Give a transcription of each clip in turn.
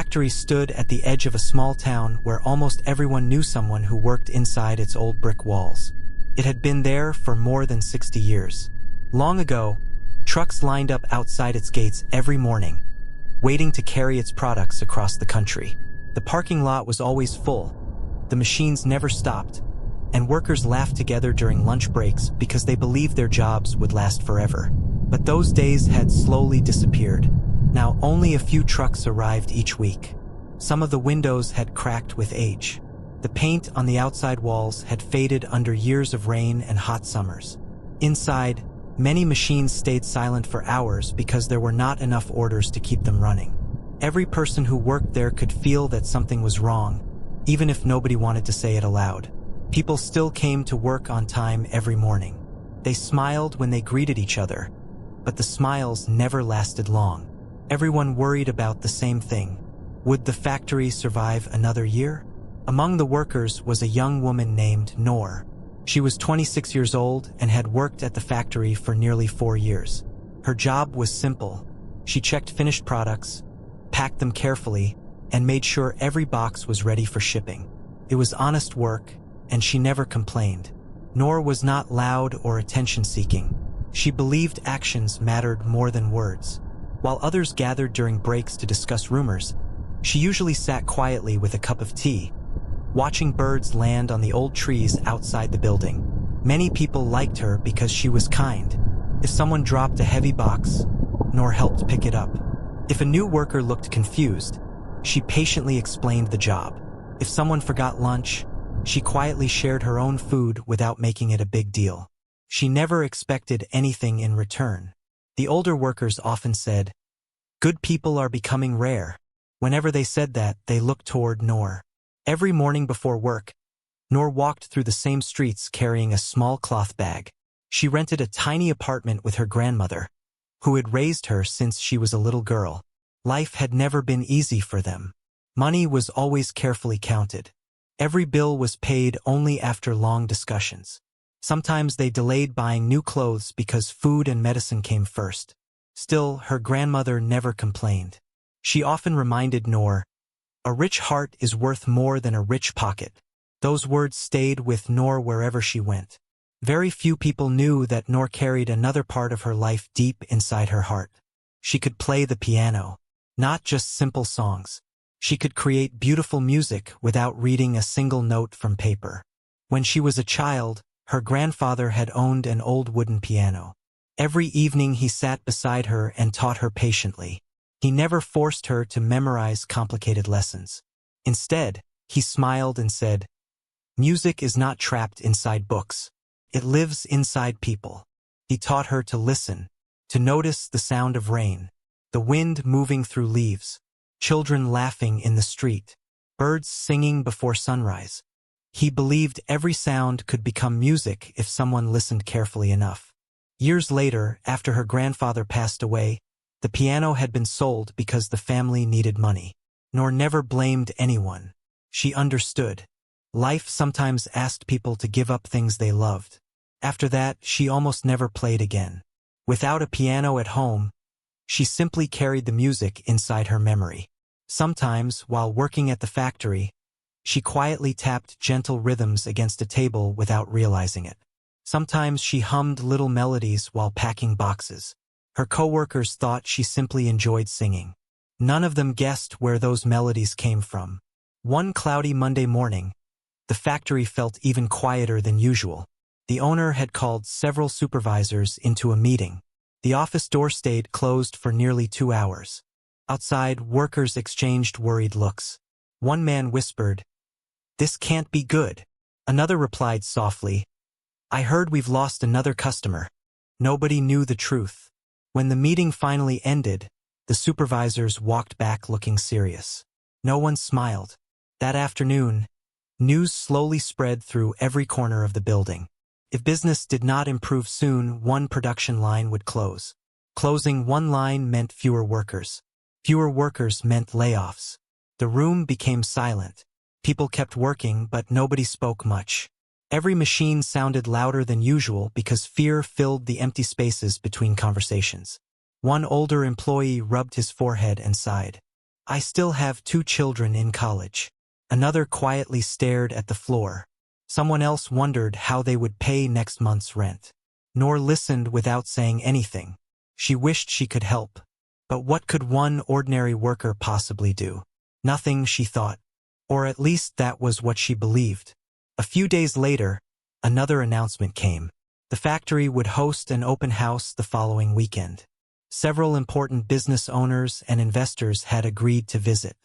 factory stood at the edge of a small town where almost everyone knew someone who worked inside its old brick walls. It had been there for more than 60 years. Long ago, trucks lined up outside its gates every morning, waiting to carry its products across the country. The parking lot was always full, the machines never stopped, and workers laughed together during lunch breaks because they believed their jobs would last forever. But those days had slowly disappeared. Now only a few trucks arrived each week. Some of the windows had cracked with age. The paint on the outside walls had faded under years of rain and hot summers. Inside, many machines stayed silent for hours because there were not enough orders to keep them running. Every person who worked there could feel that something was wrong, even if nobody wanted to say it aloud. People still came to work on time every morning. They smiled when they greeted each other, but the smiles never lasted long. Everyone worried about the same thing. Would the factory survive another year? Among the workers was a young woman named Noor. She was 26 years old and had worked at the factory for nearly 4 years. Her job was simple. She checked finished products, packed them carefully, and made sure every box was ready for shipping. It was honest work, and she never complained. Noor was not loud or attention-seeking. She believed actions mattered more than words. While others gathered during breaks to discuss rumors, she usually sat quietly with a cup of tea, watching birds land on the old trees outside the building. Many people liked her because she was kind. If someone dropped a heavy box, Noor helped pick it up. If a new worker looked confused, she patiently explained the job. If someone forgot lunch, she quietly shared her own food without making it a big deal. She never expected anything in return. The older workers often said, "Good people are becoming rare." Whenever they said that, they looked toward Noor. Every morning before work, Noor walked through the same streets carrying a small cloth bag. She rented a tiny apartment with her grandmother, who had raised her since she was a little girl. Life had never been easy for them. Money was always carefully counted. Every bill was paid only after long discussions. Sometimes they delayed buying new clothes because food and medicine came first. Still, her grandmother never complained. She often reminded Noor, "A rich heart is worth more than a rich pocket." Those words stayed with Noor wherever she went. Very few people knew that Noor carried another part of her life deep inside her heart. She could play the piano, not just simple songs. She could create beautiful music without reading a single note from paper. When she was a child, her grandfather had owned an old wooden piano. Every evening he sat beside her and taught her patiently. He never forced her to memorize complicated lessons. Instead, he smiled and said, "Music is not trapped inside books. It lives inside people." He taught her to listen, to notice the sound of rain, the wind moving through leaves, children laughing in the street, birds singing before sunrise. He believed every sound could become music if someone listened carefully enough. Years later, after her grandfather passed away, the piano had been sold because the family needed money. Noor never blamed anyone. She understood. Life sometimes asked people to give up things they loved. After that, she almost never played again. Without a piano at home, she simply carried the music inside her memory. Sometimes, while working at the factory, she quietly tapped gentle rhythms against a table without realizing it. Sometimes she hummed little melodies while packing boxes. Her coworkers thought she simply enjoyed singing. None of them guessed where those melodies came from. One cloudy Monday morning, the factory felt even quieter than usual. The owner had called several supervisors into a meeting. The office door stayed closed for nearly 2 hours. Outside, workers exchanged worried looks. One man whispered, "This can't be good." Another replied softly, "I heard we've lost another customer." Nobody knew the truth. When the meeting finally ended, the supervisors walked back looking serious. No one smiled. That afternoon, news slowly spread through every corner of the building. If business did not improve soon, one production line would close. Closing one line meant fewer workers. Fewer workers meant layoffs. The room became silent. People kept working, but nobody spoke much. Every machine sounded louder than usual because fear filled the empty spaces between conversations. One older employee rubbed his forehead and sighed. I still have 2 children in college. Another quietly stared at the floor. Someone else wondered how they would pay next month's rent. Noor listened without saying anything. She wished she could help. But what could one ordinary worker possibly do? Nothing, she thought. Or at least that was what she believed. A few days later, another announcement came. The factory would host an open house the following weekend. Several important business owners and investors had agreed to visit.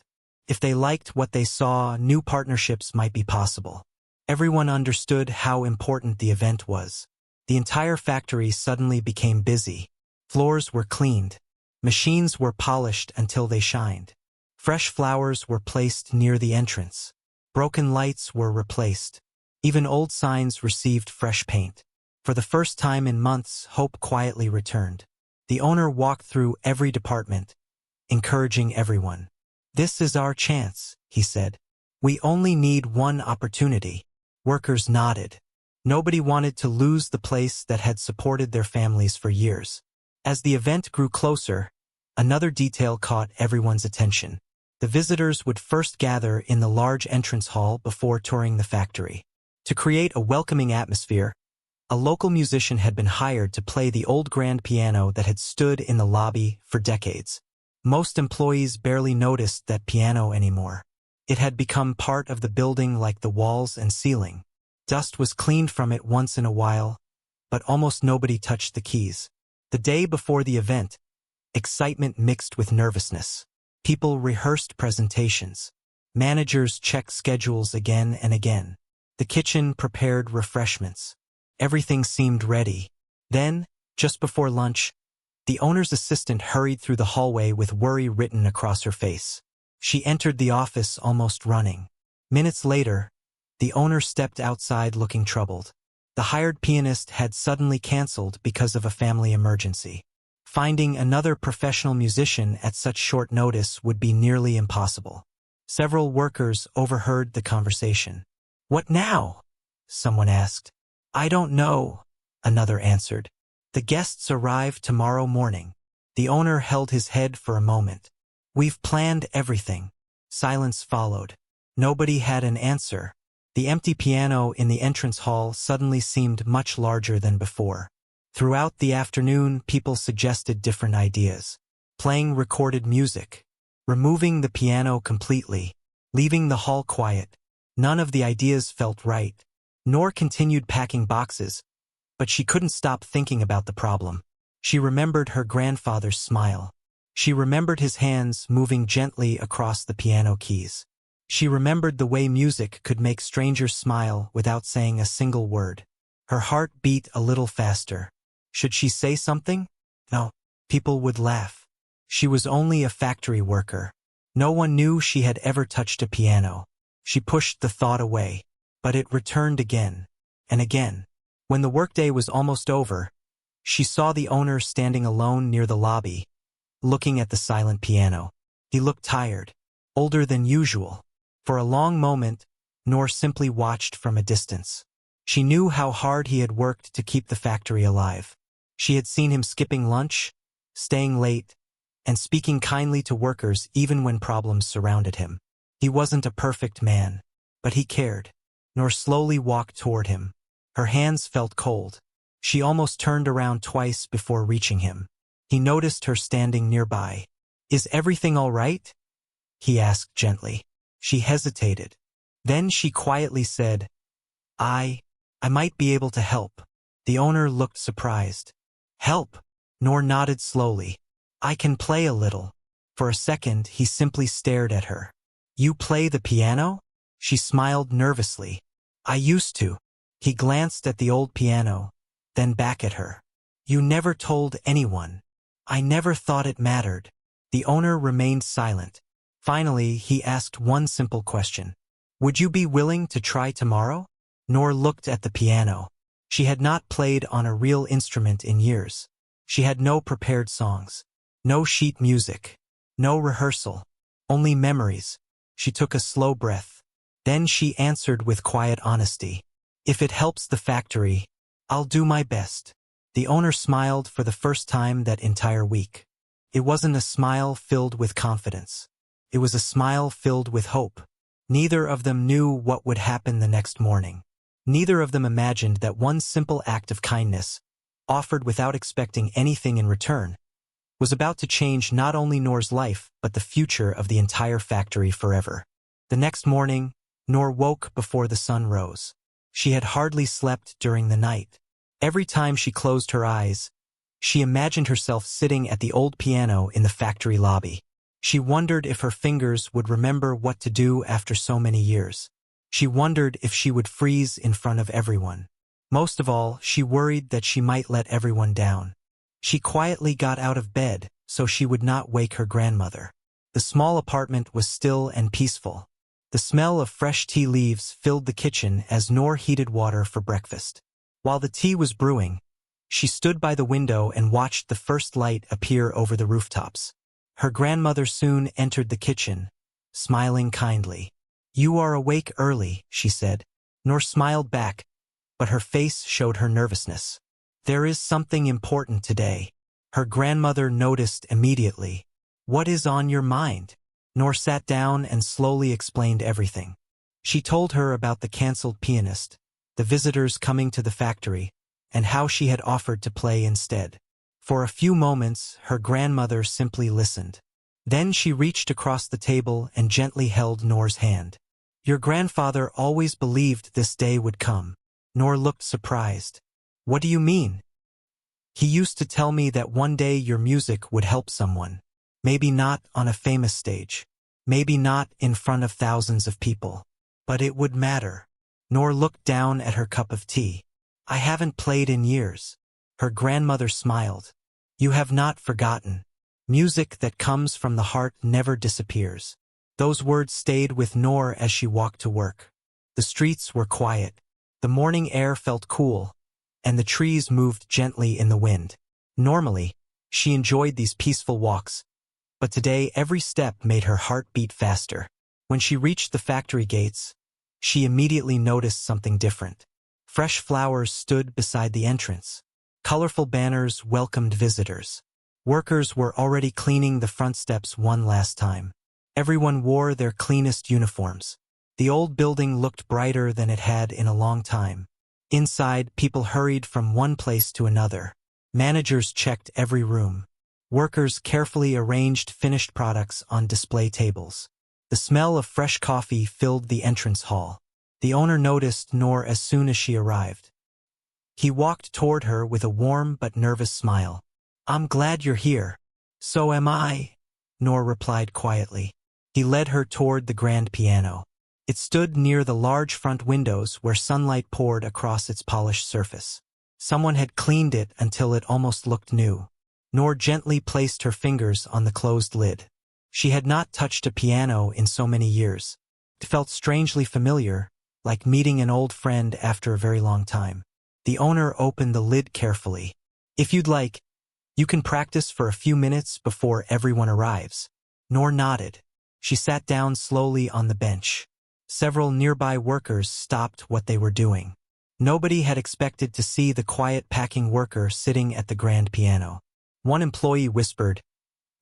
If they liked what they saw, new partnerships might be possible. Everyone understood how important the event was. The entire factory suddenly became busy. Floors were cleaned. Machines were polished until they shined. Fresh flowers were placed near the entrance. Broken lights were replaced. Even old signs received fresh paint. For the first time in months, hope quietly returned. The owner walked through every department, encouraging everyone. "This is our chance," he said. "We only need one opportunity." Workers nodded. Nobody wanted to lose the place that had supported their families for years. As the event grew closer, another detail caught everyone's attention. The visitors would first gather in the large entrance hall before touring the factory. To create a welcoming atmosphere, a local musician had been hired to play the old grand piano that had stood in the lobby for decades. Most employees barely noticed that piano anymore. It had become part of the building like the walls and ceiling. Dust was cleaned from it once in a while, but almost nobody touched the keys. The day before the event, excitement mixed with nervousness. People rehearsed presentations. Managers checked schedules again and again. The kitchen prepared refreshments. Everything seemed ready. Then, just before lunch, the owner's assistant hurried through the hallway with worry written across her face. She entered the office almost running. Minutes later, the owner stepped outside looking troubled. The hired pianist had suddenly canceled because of a family emergency. Finding another professional musician at such short notice would be nearly impossible. Several workers overheard the conversation. "What now?" someone asked. "I don't know," another answered. "The guests arrive tomorrow morning." The owner held his head for a moment. "We've planned everything." Silence followed. Nobody had an answer. The empty piano in the entrance hall suddenly seemed much larger than before. Throughout the afternoon, people suggested different ideas. Playing recorded music. Removing the piano completely. Leaving the hall quiet. None of the ideas felt right. Noor continued packing boxes, but she couldn't stop thinking about the problem. She remembered her grandfather's smile. She remembered his hands moving gently across the piano keys. She remembered the way music could make strangers smile without saying a single word. Her heart beat a little faster. Should she say something? No. People would laugh. She was only a factory worker. No one knew she had ever touched a piano. She pushed the thought away. But it returned again and again. When the workday was almost over, she saw the owner standing alone near the lobby, looking at the silent piano. He looked tired, older than usual. For a long moment, Noor simply watched from a distance. She knew how hard he had worked to keep the factory alive. She had seen him skipping lunch, staying late, and speaking kindly to workers even when problems surrounded him. He wasn't a perfect man, but he cared. Noor slowly walked toward him. Her hands felt cold. She almost turned around twice before reaching him. He noticed her standing nearby. "Is everything all right?" he asked gently. She hesitated. Then she quietly said, I might be able to help." The owner looked surprised. "Help?" Noor nodded slowly. "I can play a little." For a second, he simply stared at her. "You play the piano?" She smiled nervously. "I used to." He glanced at the old piano, then back at her. "You never told anyone." "I never thought it mattered." The owner remained silent. Finally, he asked one simple question. "Would you be willing to try tomorrow?" Noor looked at the piano. She had not played on a real instrument in years. She had no prepared songs, no sheet music, no rehearsal, only memories. She took a slow breath. Then she answered with quiet honesty. "If it helps the factory, I'll do my best." The owner smiled for the first time that entire week. It wasn't a smile filled with confidence. It was a smile filled with hope. Neither of them knew what would happen the next morning. Neither of them imagined that one simple act of kindness, offered without expecting anything in return, was about to change not only Noor's life but the future of the entire factory forever. The next morning, Noor woke before the sun rose. She had hardly slept during the night. Every time she closed her eyes, she imagined herself sitting at the old piano in the factory lobby. She wondered if her fingers would remember what to do after so many years. She wondered if she would freeze in front of everyone. Most of all, she worried that she might let everyone down. She quietly got out of bed so she would not wake her grandmother. The small apartment was still and peaceful. The smell of fresh tea leaves filled the kitchen as Noor heated water for breakfast. While the tea was brewing, she stood by the window and watched the first light appear over the rooftops. Her grandmother soon entered the kitchen, smiling kindly. "You are awake early," she said. Noor smiled back, but her face showed her nervousness. "There is something important today." Her grandmother noticed immediately. "What is on your mind?" Noor sat down and slowly explained everything. She told her about the cancelled pianist, the visitors coming to the factory, and how she had offered to play instead. For a few moments, her grandmother simply listened. Then she reached across the table and gently held Noor's hand. "Your grandfather always believed this day would come." Noor looked surprised. "What do you mean?" "He used to tell me that one day your music would help someone. Maybe not on a famous stage. Maybe not in front of thousands of people. But it would matter." Noor looked down at her cup of tea. "I haven't played in years." Her grandmother smiled. "You have not forgotten. Music that comes from the heart never disappears." Those words stayed with Noor as she walked to work. The streets were quiet. The morning air felt cool, and the trees moved gently in the wind. Normally, she enjoyed these peaceful walks, but today every step made her heart beat faster. When she reached the factory gates, she immediately noticed something different. Fresh flowers stood beside the entrance. Colorful banners welcomed visitors. Workers were already cleaning the front steps one last time. Everyone wore their cleanest uniforms. The old building looked brighter than it had in a long time. Inside, people hurried from one place to another. Managers checked every room. Workers carefully arranged finished products on display tables. The smell of fresh coffee filled the entrance hall. The owner noticed Noor as soon as she arrived. He walked toward her with a warm but nervous smile. "I'm glad you're here." "So am I," Noor replied quietly. He led her toward the grand piano. It stood near the large front windows where sunlight poured across its polished surface. Someone had cleaned it until it almost looked new. Noor gently placed her fingers on the closed lid. She had not touched a piano in so many years. It felt strangely familiar, like meeting an old friend after a very long time. The owner opened the lid carefully. "If you'd like, you can practice for a few minutes before everyone arrives." Noor nodded. She sat down slowly on the bench. Several nearby workers stopped what they were doing. Nobody had expected to see the quiet packing worker sitting at the grand piano. One employee whispered,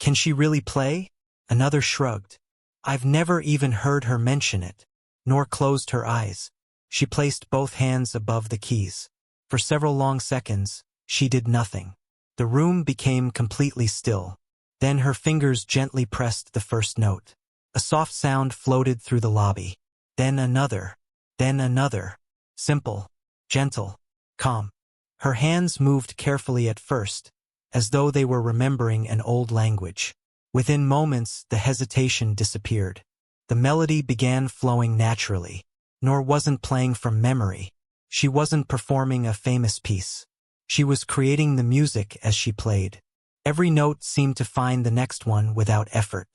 "Can she really play?" Another shrugged. "I've never even heard her mention it." Noor closed her eyes. She placed both hands above the keys. For several long seconds, she did nothing. The room became completely still. Then her fingers gently pressed the first note. A soft sound floated through the lobby. Then another. Then another. Simple, gentle, calm. Her hands moved carefully at first, as though they were remembering an old language. Within moments, the hesitation disappeared. The melody began flowing naturally. Noor wasn't playing from memory. She wasn't performing a famous piece. She was creating the music as she played. Every note seemed to find the next one without effort.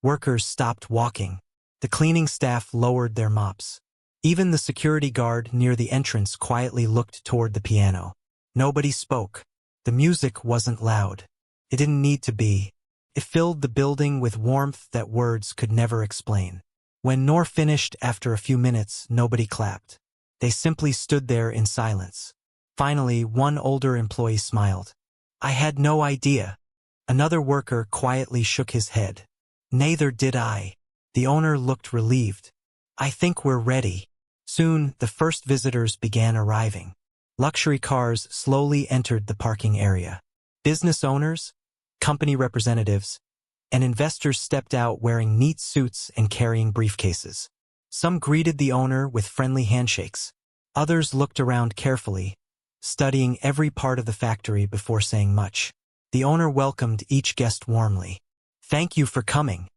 Workers stopped walking. The cleaning staff lowered their mops. Even the security guard near the entrance quietly looked toward the piano. Nobody spoke. The music wasn't loud. It didn't need to be. It filled the building with warmth that words could never explain. When Noor finished after a few minutes, nobody clapped. They simply stood there in silence. Finally, one older employee smiled. "I had no idea." Another worker quietly shook his head. Neither did I. The owner looked relieved. I think we're ready. Soon, the first visitors began arriving. Luxury cars slowly entered the parking area. Business owners, company representatives, and investors stepped out wearing neat suits and carrying briefcases. Some greeted the owner with friendly handshakes. Others looked around carefully, studying every part of the factory before saying much. The owner welcomed each guest warmly. Thank you for coming.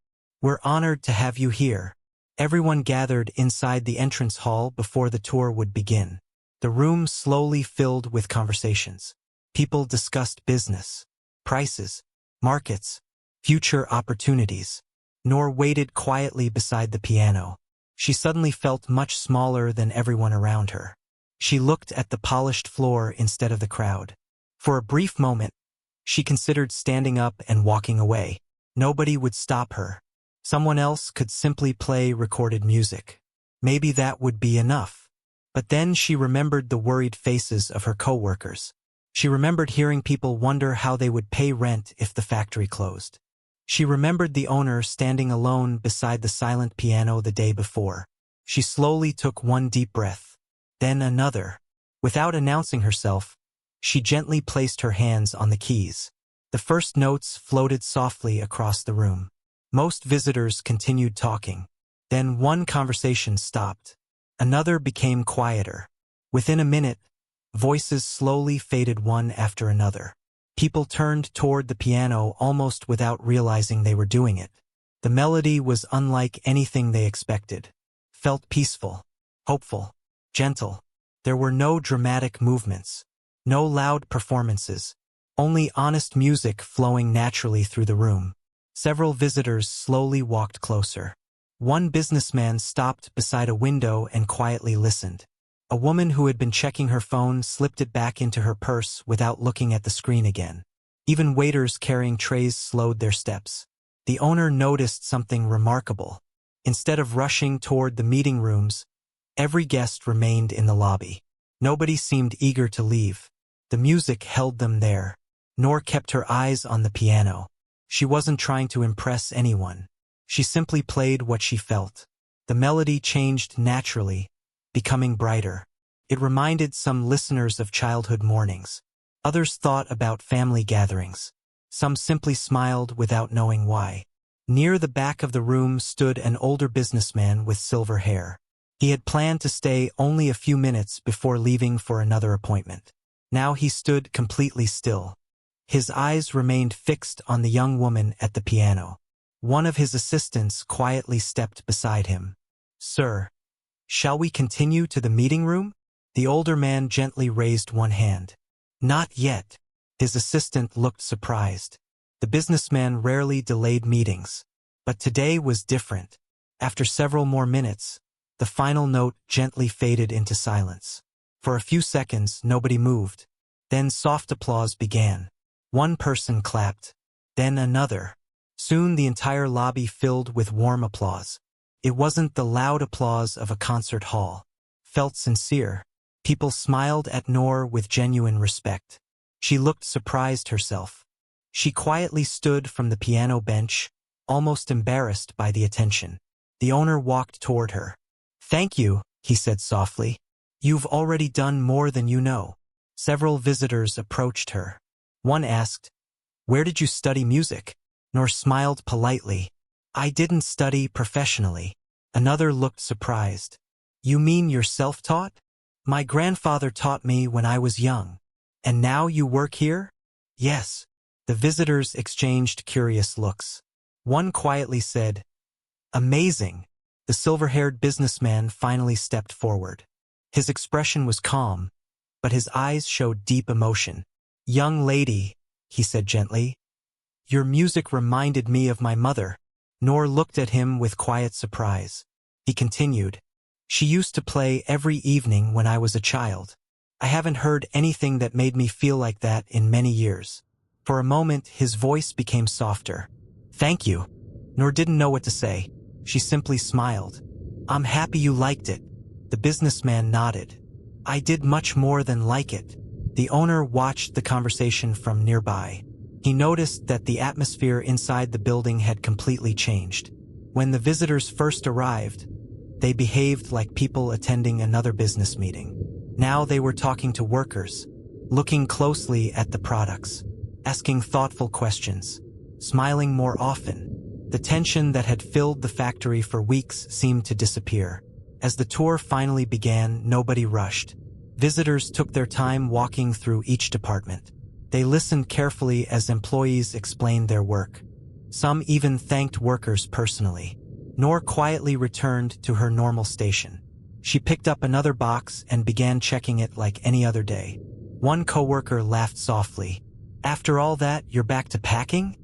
We're honored to have you here. Everyone gathered inside the entrance hall before the tour would begin. The room slowly filled with conversations. People discussed business, prices, markets, future opportunities. Noor waited quietly beside the piano. She suddenly felt much smaller than everyone around her. She looked at the polished floor instead of the crowd. For a brief moment, she considered standing up and walking away. Nobody would stop her. Someone else could simply play recorded music. Maybe that would be enough. But then she remembered the worried faces of her co-workers. She remembered hearing people wonder how they would pay rent if the factory closed. She remembered the owner standing alone beside the silent piano the day before. She slowly took one deep breath, then another. Without announcing herself, she gently placed her hands on the keys. The first notes floated softly across the room. Most visitors continued talking. Then one conversation stopped. Another became quieter. Within a minute, voices slowly faded one after another. People turned toward the piano almost without realizing they were doing it. The melody was unlike anything they expected. Felt peaceful, hopeful, gentle. There were no dramatic movements, no loud performances, only honest music flowing naturally through the room. Several visitors slowly walked closer. One businessman stopped beside a window and quietly listened. A woman who had been checking her phone slipped it back into her purse without looking at the screen again. Even waiters carrying trays slowed their steps. The owner noticed something remarkable. Instead of rushing toward the meeting rooms, every guest remained in the lobby. Nobody seemed eager to leave. The music held them there. Noor kept her eyes on the piano. She wasn't trying to impress anyone. She simply played what she felt. The melody changed naturally, becoming brighter. It reminded some listeners of childhood mornings. Others thought about family gatherings. Some simply smiled without knowing why. Near the back of the room stood an older businessman with silver hair. He had planned to stay only a few minutes before leaving for another appointment. Now he stood completely still. His eyes remained fixed on the young woman at the piano. One of his assistants quietly stepped beside him. "Sir, shall we continue to the meeting room?" The older man gently raised one hand. "Not yet." His assistant looked surprised. The businessman rarely delayed meetings. But today was different. After several more minutes, the final note gently faded into silence. For a few seconds, nobody moved. Then soft applause began. One person clapped, then another. Soon the entire lobby filled with warm applause. It wasn't the loud applause of a concert hall. Felt sincere. People smiled at Noor with genuine respect. She looked surprised herself. She quietly stood from the piano bench, almost embarrassed by the attention. The owner walked toward her. "Thank you," he said softly. "You've already done more than you know." Several visitors approached her. One asked, "Where did you study music?" Noor smiled politely. "I didn't study professionally." Another looked surprised. "You mean you're self-taught?" "My grandfather taught me when I was young." "And now you work here?" "Yes." The visitors exchanged curious looks. One quietly said, "Amazing." The silver-haired businessman finally stepped forward. His expression was calm, but his eyes showed deep emotion. "Young lady," he said gently, "your music reminded me of my mother." Noor looked at him with quiet surprise. He continued, "She used to play every evening when I was a child. I haven't heard anything that made me feel like that in many years." For a moment, his voice became softer. "Thank you." Noor didn't know what to say. She simply smiled. "I'm happy you liked it." The businessman nodded. "I did much more than like it." The owner watched the conversation from nearby. He noticed that the atmosphere inside the building had completely changed. When the visitors first arrived, they behaved like people attending another business meeting. Now they were talking to workers, looking closely at the products, asking thoughtful questions, smiling more often. The tension that had filled the factory for weeks seemed to disappear. As the tour finally began, nobody rushed. Visitors took their time walking through each department. They listened carefully as employees explained their work. Some even thanked workers personally. Noor quietly returned to her normal station. She picked up another box and began checking it like any other day. One coworker laughed softly. "After all that, you're back to packing?"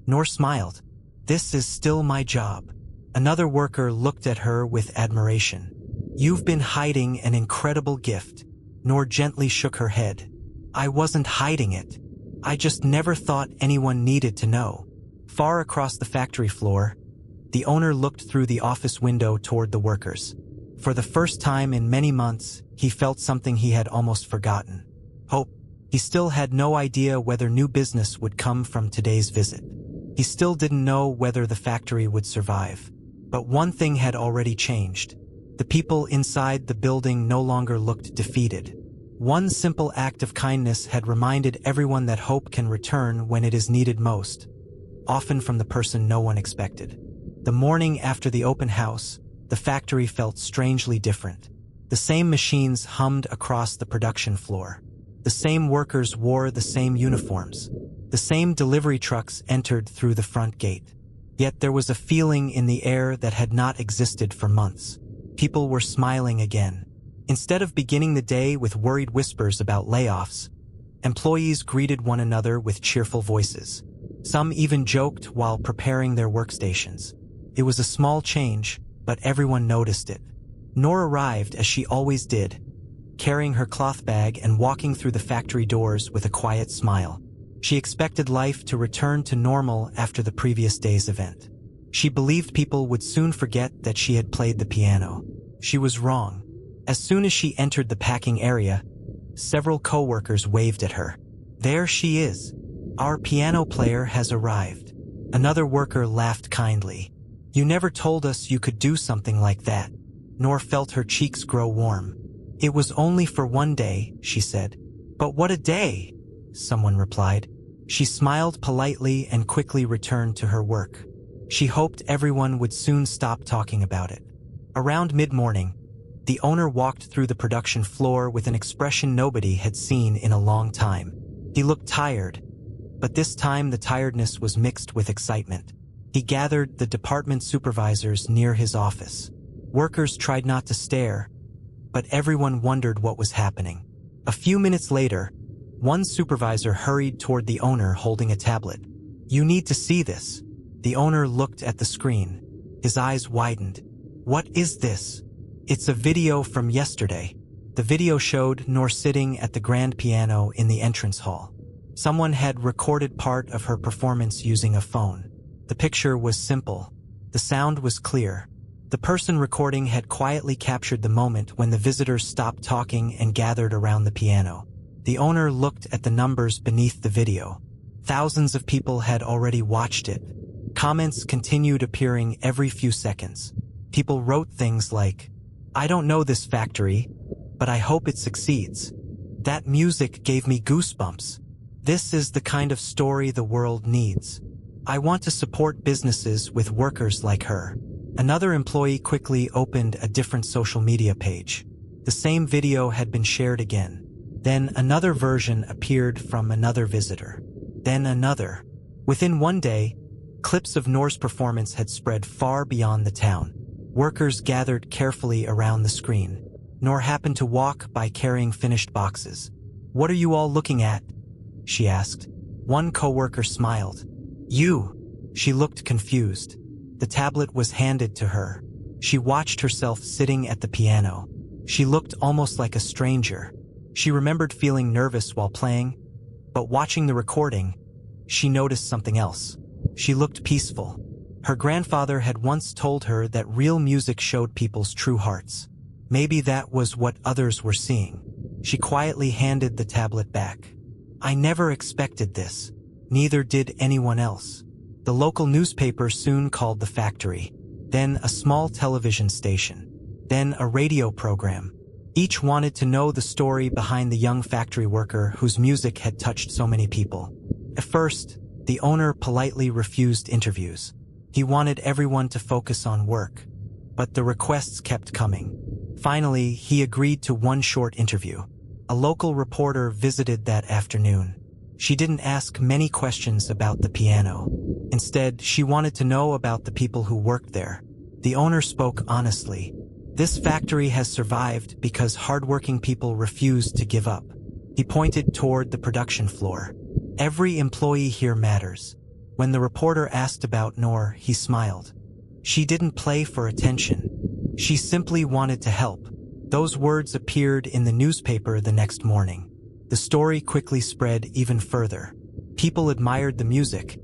Noor smiled. "This is still my job." Another worker looked at her with admiration. "You've been hiding an incredible gift." Noor gently shook her head. "I wasn't hiding it. I just never thought anyone needed to know." Far across the factory floor, the owner looked through the office window toward the workers. For the first time in many months, he felt something he had almost forgotten: hope. He still had no idea whether new business would come from today's visit. He still didn't know whether the factory would survive. But one thing had already changed. The people inside the building no longer looked defeated. One simple act of kindness had reminded everyone that hope can return when it is needed most, often from the person no one expected. The morning after the open house, the factory felt strangely different. The same machines hummed across the production floor. The same workers wore the same uniforms. The same delivery trucks entered through the front gate. Yet there was a feeling in the air that had not existed for months. People were smiling again. Instead of beginning the day with worried whispers about layoffs, employees greeted one another with cheerful voices. Some even joked while preparing their workstations. It was a small change, but everyone noticed it. Noor arrived as she always did, carrying her cloth bag and walking through the factory doors with a quiet smile. She expected life to return to normal after the previous day's event. She believed people would soon forget that she had played the piano. She was wrong. As soon as she entered the packing area, several coworkers waved at her. "There she is. Our piano player has arrived." Another worker laughed kindly. "You never told us you could do something like that." Noor felt her cheeks grow warm. "It was only for one day," she said. "But what a day!" someone replied. She smiled politely and quickly returned to her work. She hoped everyone would soon stop talking about it. Around mid-morning, the owner walked through the production floor with an expression nobody had seen in a long time. He looked tired, but this time the tiredness was mixed with excitement. He gathered the department supervisors near his office. Workers tried not to stare, but everyone wondered what was happening. A few minutes later, one supervisor hurried toward the owner holding a tablet. "You need to see this." The owner looked at the screen. His eyes widened. "What is this?" "It's a video from yesterday." The video showed Noor sitting at the grand piano in the entrance hall. Someone had recorded part of her performance using a phone. The picture was simple. The sound was clear. The person recording had quietly captured the moment when the visitors stopped talking and gathered around the piano. The owner looked at the numbers beneath the video. Thousands of people had already watched it. Comments continued appearing every few seconds. People wrote things like, "I don't know this factory, but I hope it succeeds. That music gave me goosebumps. This is the kind of story the world needs. I want to support businesses with workers like her." Another employee quickly opened a different social media page. The same video had been shared again. Then another version appeared from another visitor. Then another. Within one day, clips of Noor's performance had spread far beyond the town. Workers gathered carefully around the screen. Noor happened to walk by carrying finished boxes. "What are you all looking at?" she asked. One coworker smiled. "You." She looked confused. The tablet was handed to her. She watched herself sitting at the piano. She looked almost like a stranger. She remembered feeling nervous while playing, but watching the recording, she noticed something else. She looked peaceful. Her grandfather had once told her that real music showed people's true hearts. Maybe that was what others were seeing. She quietly handed the tablet back. "I never expected this." Neither did anyone else. The local newspaper soon called the factory, then a small television station, then a radio program. Each wanted to know the story behind the young factory worker whose music had touched so many people. At first, the owner politely refused interviews. He wanted everyone to focus on work, but the requests kept coming. Finally, he agreed to one short interview. A local reporter visited that afternoon. She didn't ask many questions about the piano. Instead, she wanted to know about the people who worked there. The owner spoke honestly. This factory has survived because hardworking people refused to give up. He pointed toward the production floor. Every employee here matters. When the reporter asked about Noor, he smiled. She didn't play for attention. She simply wanted to help. Those words appeared in the newspaper the next morning. The story quickly spread even further. People admired the music,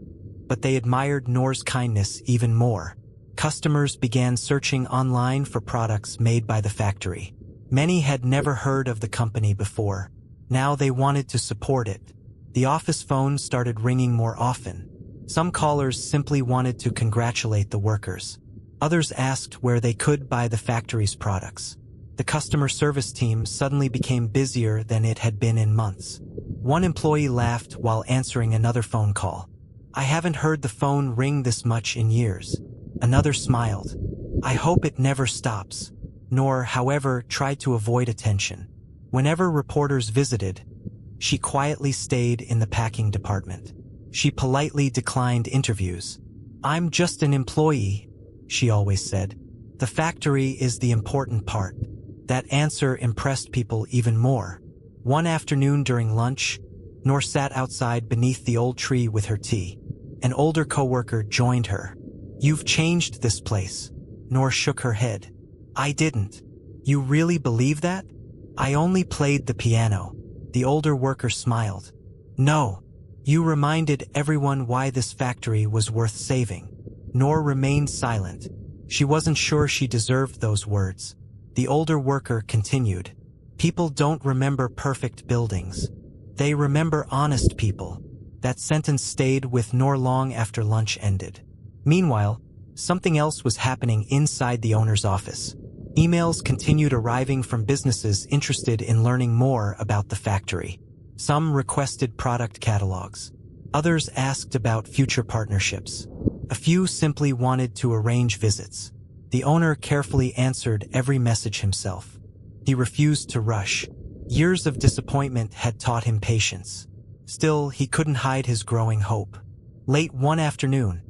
but they admired Noor's kindness even more. Customers began searching online for products made by the factory. Many had never heard of the company before. Now they wanted to support it. The office phone started ringing more often. Some callers simply wanted to congratulate the workers. Others asked where they could buy the factory's products. The customer service team suddenly became busier than it had been in months. One employee laughed while answering another phone call. "I haven't heard the phone ring this much in years." Another smiled. "I hope it never stops." Noor, however, tried to avoid attention. Whenever reporters visited, she quietly stayed in the packing department. She politely declined interviews. "I'm just an employee," she always said. "The factory is the important part." That answer impressed people even more. One afternoon during lunch, Noor sat outside beneath the old tree with her tea. An older coworker joined her. "You've changed this place." Noor shook her head. "I didn't." "You really believe that?" "I only played the piano." The older worker smiled. "No. You reminded everyone why this factory was worth saving." Noor remained silent. She wasn't sure she deserved those words. The older worker continued. "People don't remember perfect buildings. They remember honest people." That sentence stayed with Noor long after lunch ended. Meanwhile, something else was happening inside the owner's office. Emails continued arriving from businesses interested in learning more about the factory. Some requested product catalogs. Others asked about future partnerships. A few simply wanted to arrange visits. The owner carefully answered every message himself. He refused to rush. Years of disappointment had taught him patience. Still, he couldn't hide his growing hope. Late one afternoon,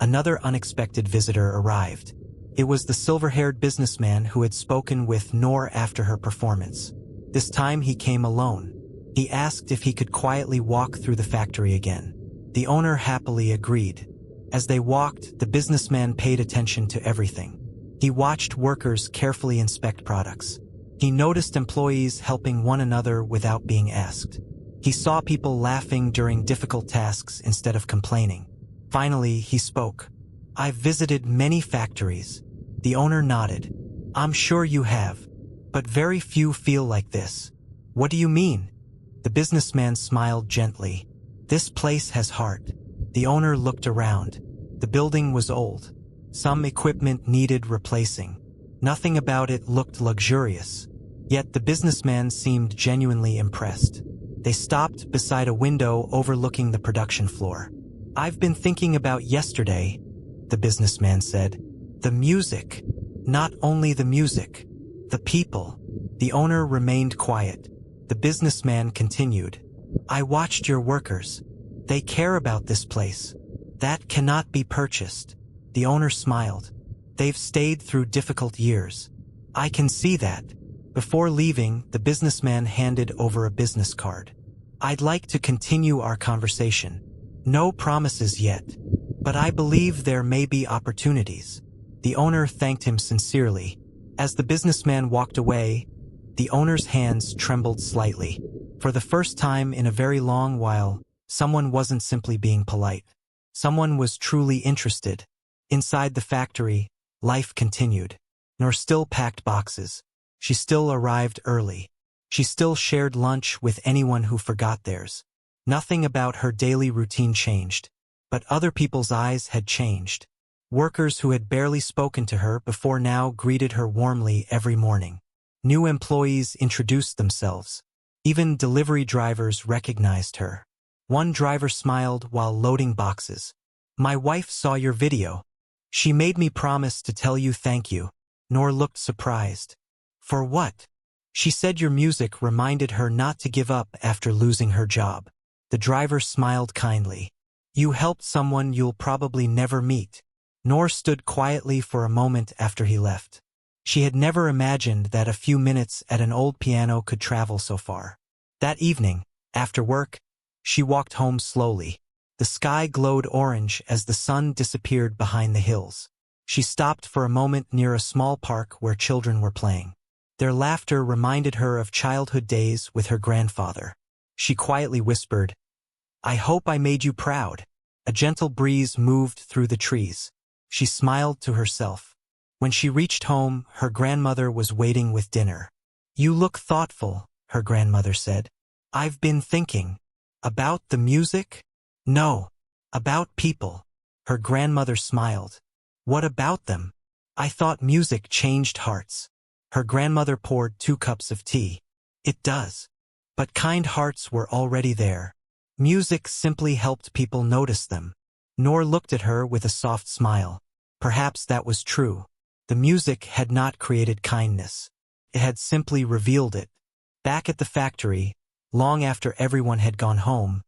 another unexpected visitor arrived. It was the silver-haired businessman who had spoken with Noor after her performance. This time he came alone. He asked if he could quietly walk through the factory again. The owner happily agreed. As they walked, the businessman paid attention to everything. He watched workers carefully inspect products. He noticed employees helping one another without being asked. He saw people laughing during difficult tasks instead of complaining. Finally, he spoke. "I've visited many factories." The owner nodded. "I'm sure you have. But very few feel like this." "What do you mean?" The businessman smiled gently. "This place has heart." The owner looked around. The building was old. Some equipment needed replacing. Nothing about it looked luxurious. Yet the businessman seemed genuinely impressed. They stopped beside a window overlooking the production floor. "I've been thinking about yesterday," the businessman said. "The music. Not only the music. The people." The owner remained quiet. The businessman continued. "I watched your workers. They care about this place. That cannot be purchased." The owner smiled. "They've stayed through difficult years." "I can see that." Before leaving, the businessman handed over a business card. "I'd like to continue our conversation. No promises yet, but I believe there may be opportunities." The owner thanked him sincerely. As the businessman walked away, the owner's hands trembled slightly. For the first time in a very long while, someone wasn't simply being polite. Someone was truly interested. Inside the factory, life continued. Noor still packed boxes. She still arrived early. She still shared lunch with anyone who forgot theirs. Nothing about her daily routine changed, but other people's eyes had changed. Workers who had barely spoken to her before now greeted her warmly every morning. New employees introduced themselves. Even delivery drivers recognized her. One driver smiled while loading boxes. "My wife saw your video. She made me promise to tell you thank you." Noor looked surprised. "For what?" "She said your music reminded her not to give up after losing her job." The driver smiled kindly. "You helped someone you'll probably never meet." Noor stood quietly for a moment after he left. She had never imagined that a few minutes at an old piano could travel so far. That evening, after work, she walked home slowly. The sky glowed orange as the sun disappeared behind the hills. She stopped for a moment near a small park where children were playing. Their laughter reminded her of childhood days with her grandfather. She quietly whispered, "I hope I made you proud." A gentle breeze moved through the trees. She smiled to herself. When she reached home, her grandmother was waiting with dinner. "You look thoughtful," her grandmother said. "I've been thinking." "About the music?" "No, about people." Her grandmother smiled. "What about them?" "I thought music changed hearts." Her grandmother poured 2 cups of tea. "It does. But kind hearts were already there. Music simply helped people notice them." Noor looked at her with a soft smile. Perhaps that was true. The music had not created kindness. It had simply revealed it. Back at the factory, long after everyone had gone home,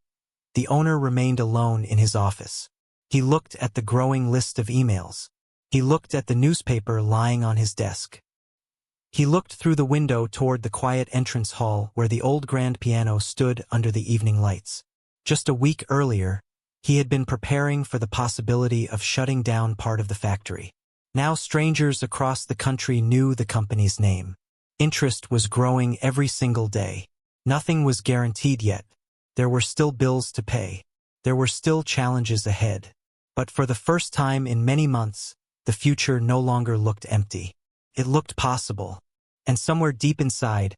the owner remained alone in his office. He looked at the growing list of emails. He looked at the newspaper lying on his desk. He looked through the window toward the quiet entrance hall where the old grand piano stood under the evening lights. Just a week earlier, he had been preparing for the possibility of shutting down part of the factory. Now strangers across the country knew the company's name. Interest was growing every single day. Nothing was guaranteed yet. There were still bills to pay. There were still challenges ahead. But for the first time in many months, the future no longer looked empty. It looked possible. And somewhere deep inside,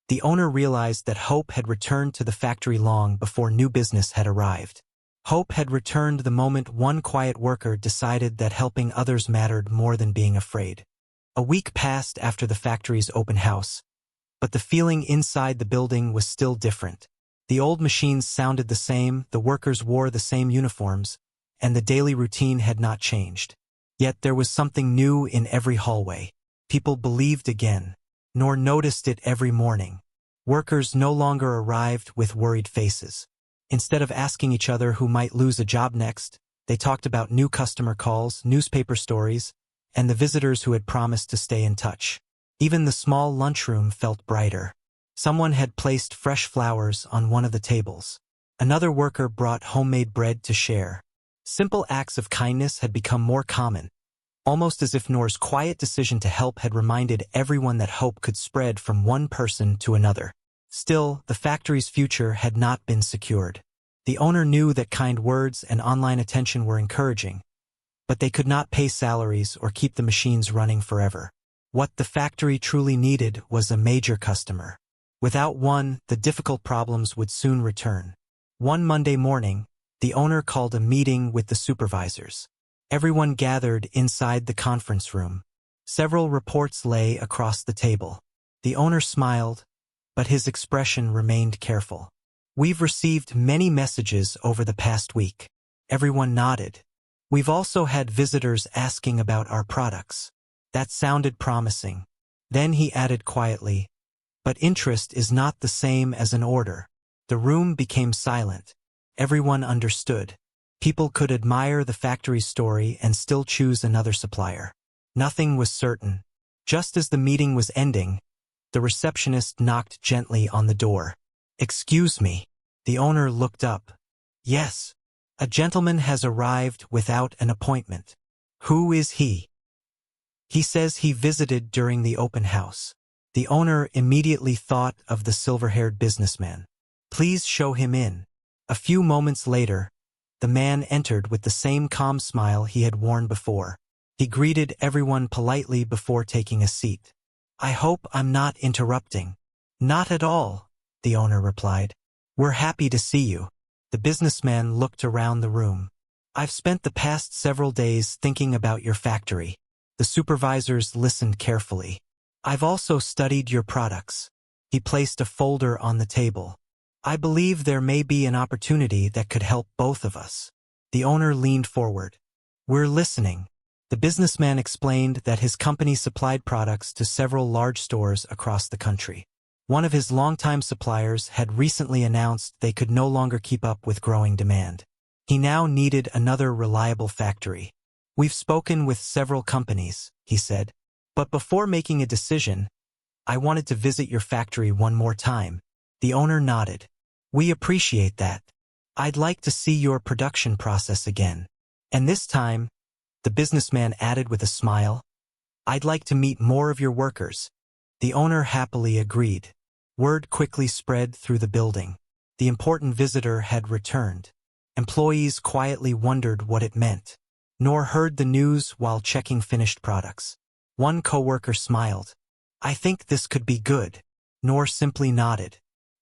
the owner realized that hope had returned to the factory long before new business had arrived. Hope had returned the moment one quiet worker decided that helping others mattered more than being afraid. A week passed after the factory's open house, but the feeling inside the building was still different. The old machines sounded the same, the workers wore the same uniforms, and the daily routine had not changed. Yet there was something new in every hallway. People believed again, nor noticed it every morning. Workers no longer arrived with worried faces. Instead of asking each other who might lose a job next, they talked about new customer calls, newspaper stories, and the visitors who had promised to stay in touch. Even the small lunchroom felt brighter. Someone had placed fresh flowers on one of the tables. Another worker brought homemade bread to share. Simple acts of kindness had become more common, almost as if Noor's quiet decision to help had reminded everyone that hope could spread from one person to another. Still, the factory's future had not been secured. The owner knew that kind words and online attention were encouraging, but they could not pay salaries or keep the machines running forever. What the factory truly needed was a major customer. Without one, the difficult problems would soon return. One Monday morning, the owner called a meeting with the supervisors. Everyone gathered inside the conference room. Several reports lay across the table. The owner smiled, but his expression remained careful. "We've received many messages over the past week." Everyone nodded. "We've also had visitors asking about our products." That sounded promising. Then he added quietly, "But interest is not the same as an order." The room became silent. Everyone understood. People could admire the factory's story and still choose another supplier. Nothing was certain. Just as the meeting was ending, the receptionist knocked gently on the door. "Excuse me." The owner looked up. "Yes. A gentleman has arrived without an appointment." "Who is he?" "He says he visited during the open house." The owner immediately thought of the silver-haired businessman. "Please show him in." A few moments later, the man entered with the same calm smile he had worn before. He greeted everyone politely before taking a seat. "I hope I'm not interrupting." "Not at all," the owner replied. "We're happy to see you." The businessman looked around the room. I've spent the past several days thinking about your factory. The supervisors listened carefully. I've also studied your products. He placed a folder on the table. I believe there may be an opportunity that could help both of us. The owner leaned forward. We're listening. The businessman explained that his company supplied products to several large stores across the country. One of his longtime suppliers had recently announced they could no longer keep up with growing demand. He now needed another reliable factory. We've spoken with several companies, he said. But before making a decision, I wanted to visit your factory one more time. The owner nodded. We appreciate that. I'd like to see your production process again. And this time, the businessman added with a smile, I'd like to meet more of your workers. The owner happily agreed. Word quickly spread through the building. The important visitor had returned. Employees quietly wondered what it meant, nor heard the news while checking finished products. One coworker smiled. I think this could be good. Nor simply nodded.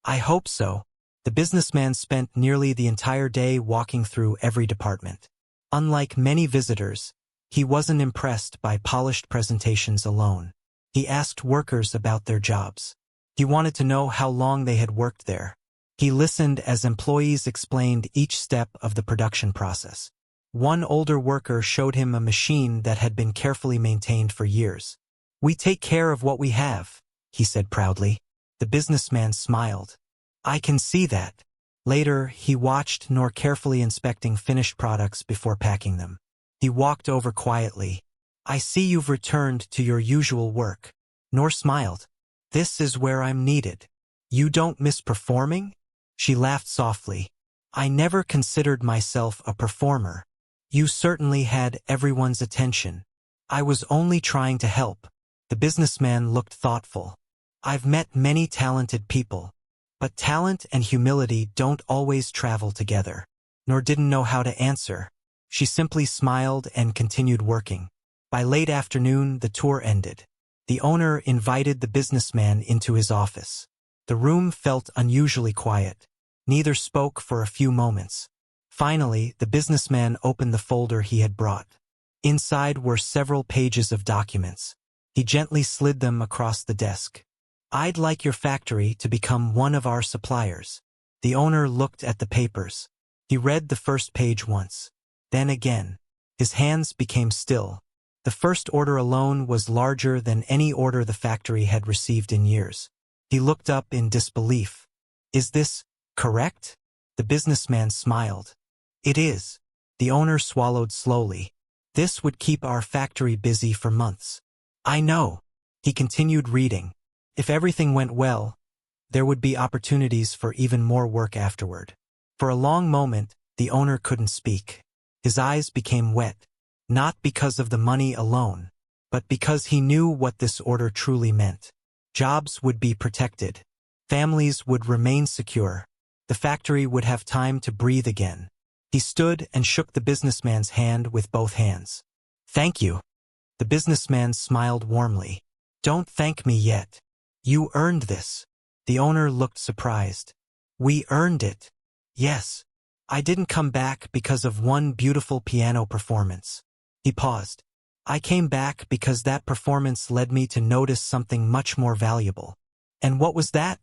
I hope so. The businessman spent nearly the entire day walking through every department. Unlike many visitors, he wasn't impressed by polished presentations alone. He asked workers about their jobs. He wanted to know how long they had worked there. He listened as employees explained each step of the production process. One older worker showed him a machine that had been carefully maintained for years. We take care of what we have, he said proudly. The businessman smiled. I can see that. Later, he watched Nor carefully inspecting finished products before packing them. He walked over quietly. I see you've returned to your usual work. Nor smiled. This is where I'm needed. You don't miss performing? She laughed softly. I never considered myself a performer. You certainly had everyone's attention. I was only trying to help. The businessman looked thoughtful. I've met many talented people. But talent and humility don't always travel together. Nor didn't know how to answer. She simply smiled and continued working. By late afternoon, the tour ended. The owner invited the businessman into his office. The room felt unusually quiet. Neither spoke for a few moments. Finally, the businessman opened the folder he had brought. Inside were several pages of documents. He gently slid them across the desk. I'd like your factory to become one of our suppliers. The owner looked at the papers. He read the first page once. Then again. His hands became still. The first order alone was larger than any order the factory had received in years. He looked up in disbelief. Is this correct? The businessman smiled. It is. The owner swallowed slowly. This would keep our factory busy for months. I know. He continued reading. If everything went well, there would be opportunities for even more work afterward. For a long moment, the owner couldn't speak. His eyes became wet, not because of the money alone, but because he knew what this order truly meant. Jobs would be protected. Families would remain secure. The factory would have time to breathe again. He stood and shook the businessman's hand with both hands. Thank you. The businessman smiled warmly. Don't thank me yet. You earned this. The owner looked surprised. We earned it. Yes. I didn't come back because of one beautiful piano performance. He paused. I came back because that performance led me to notice something much more valuable. And what was that?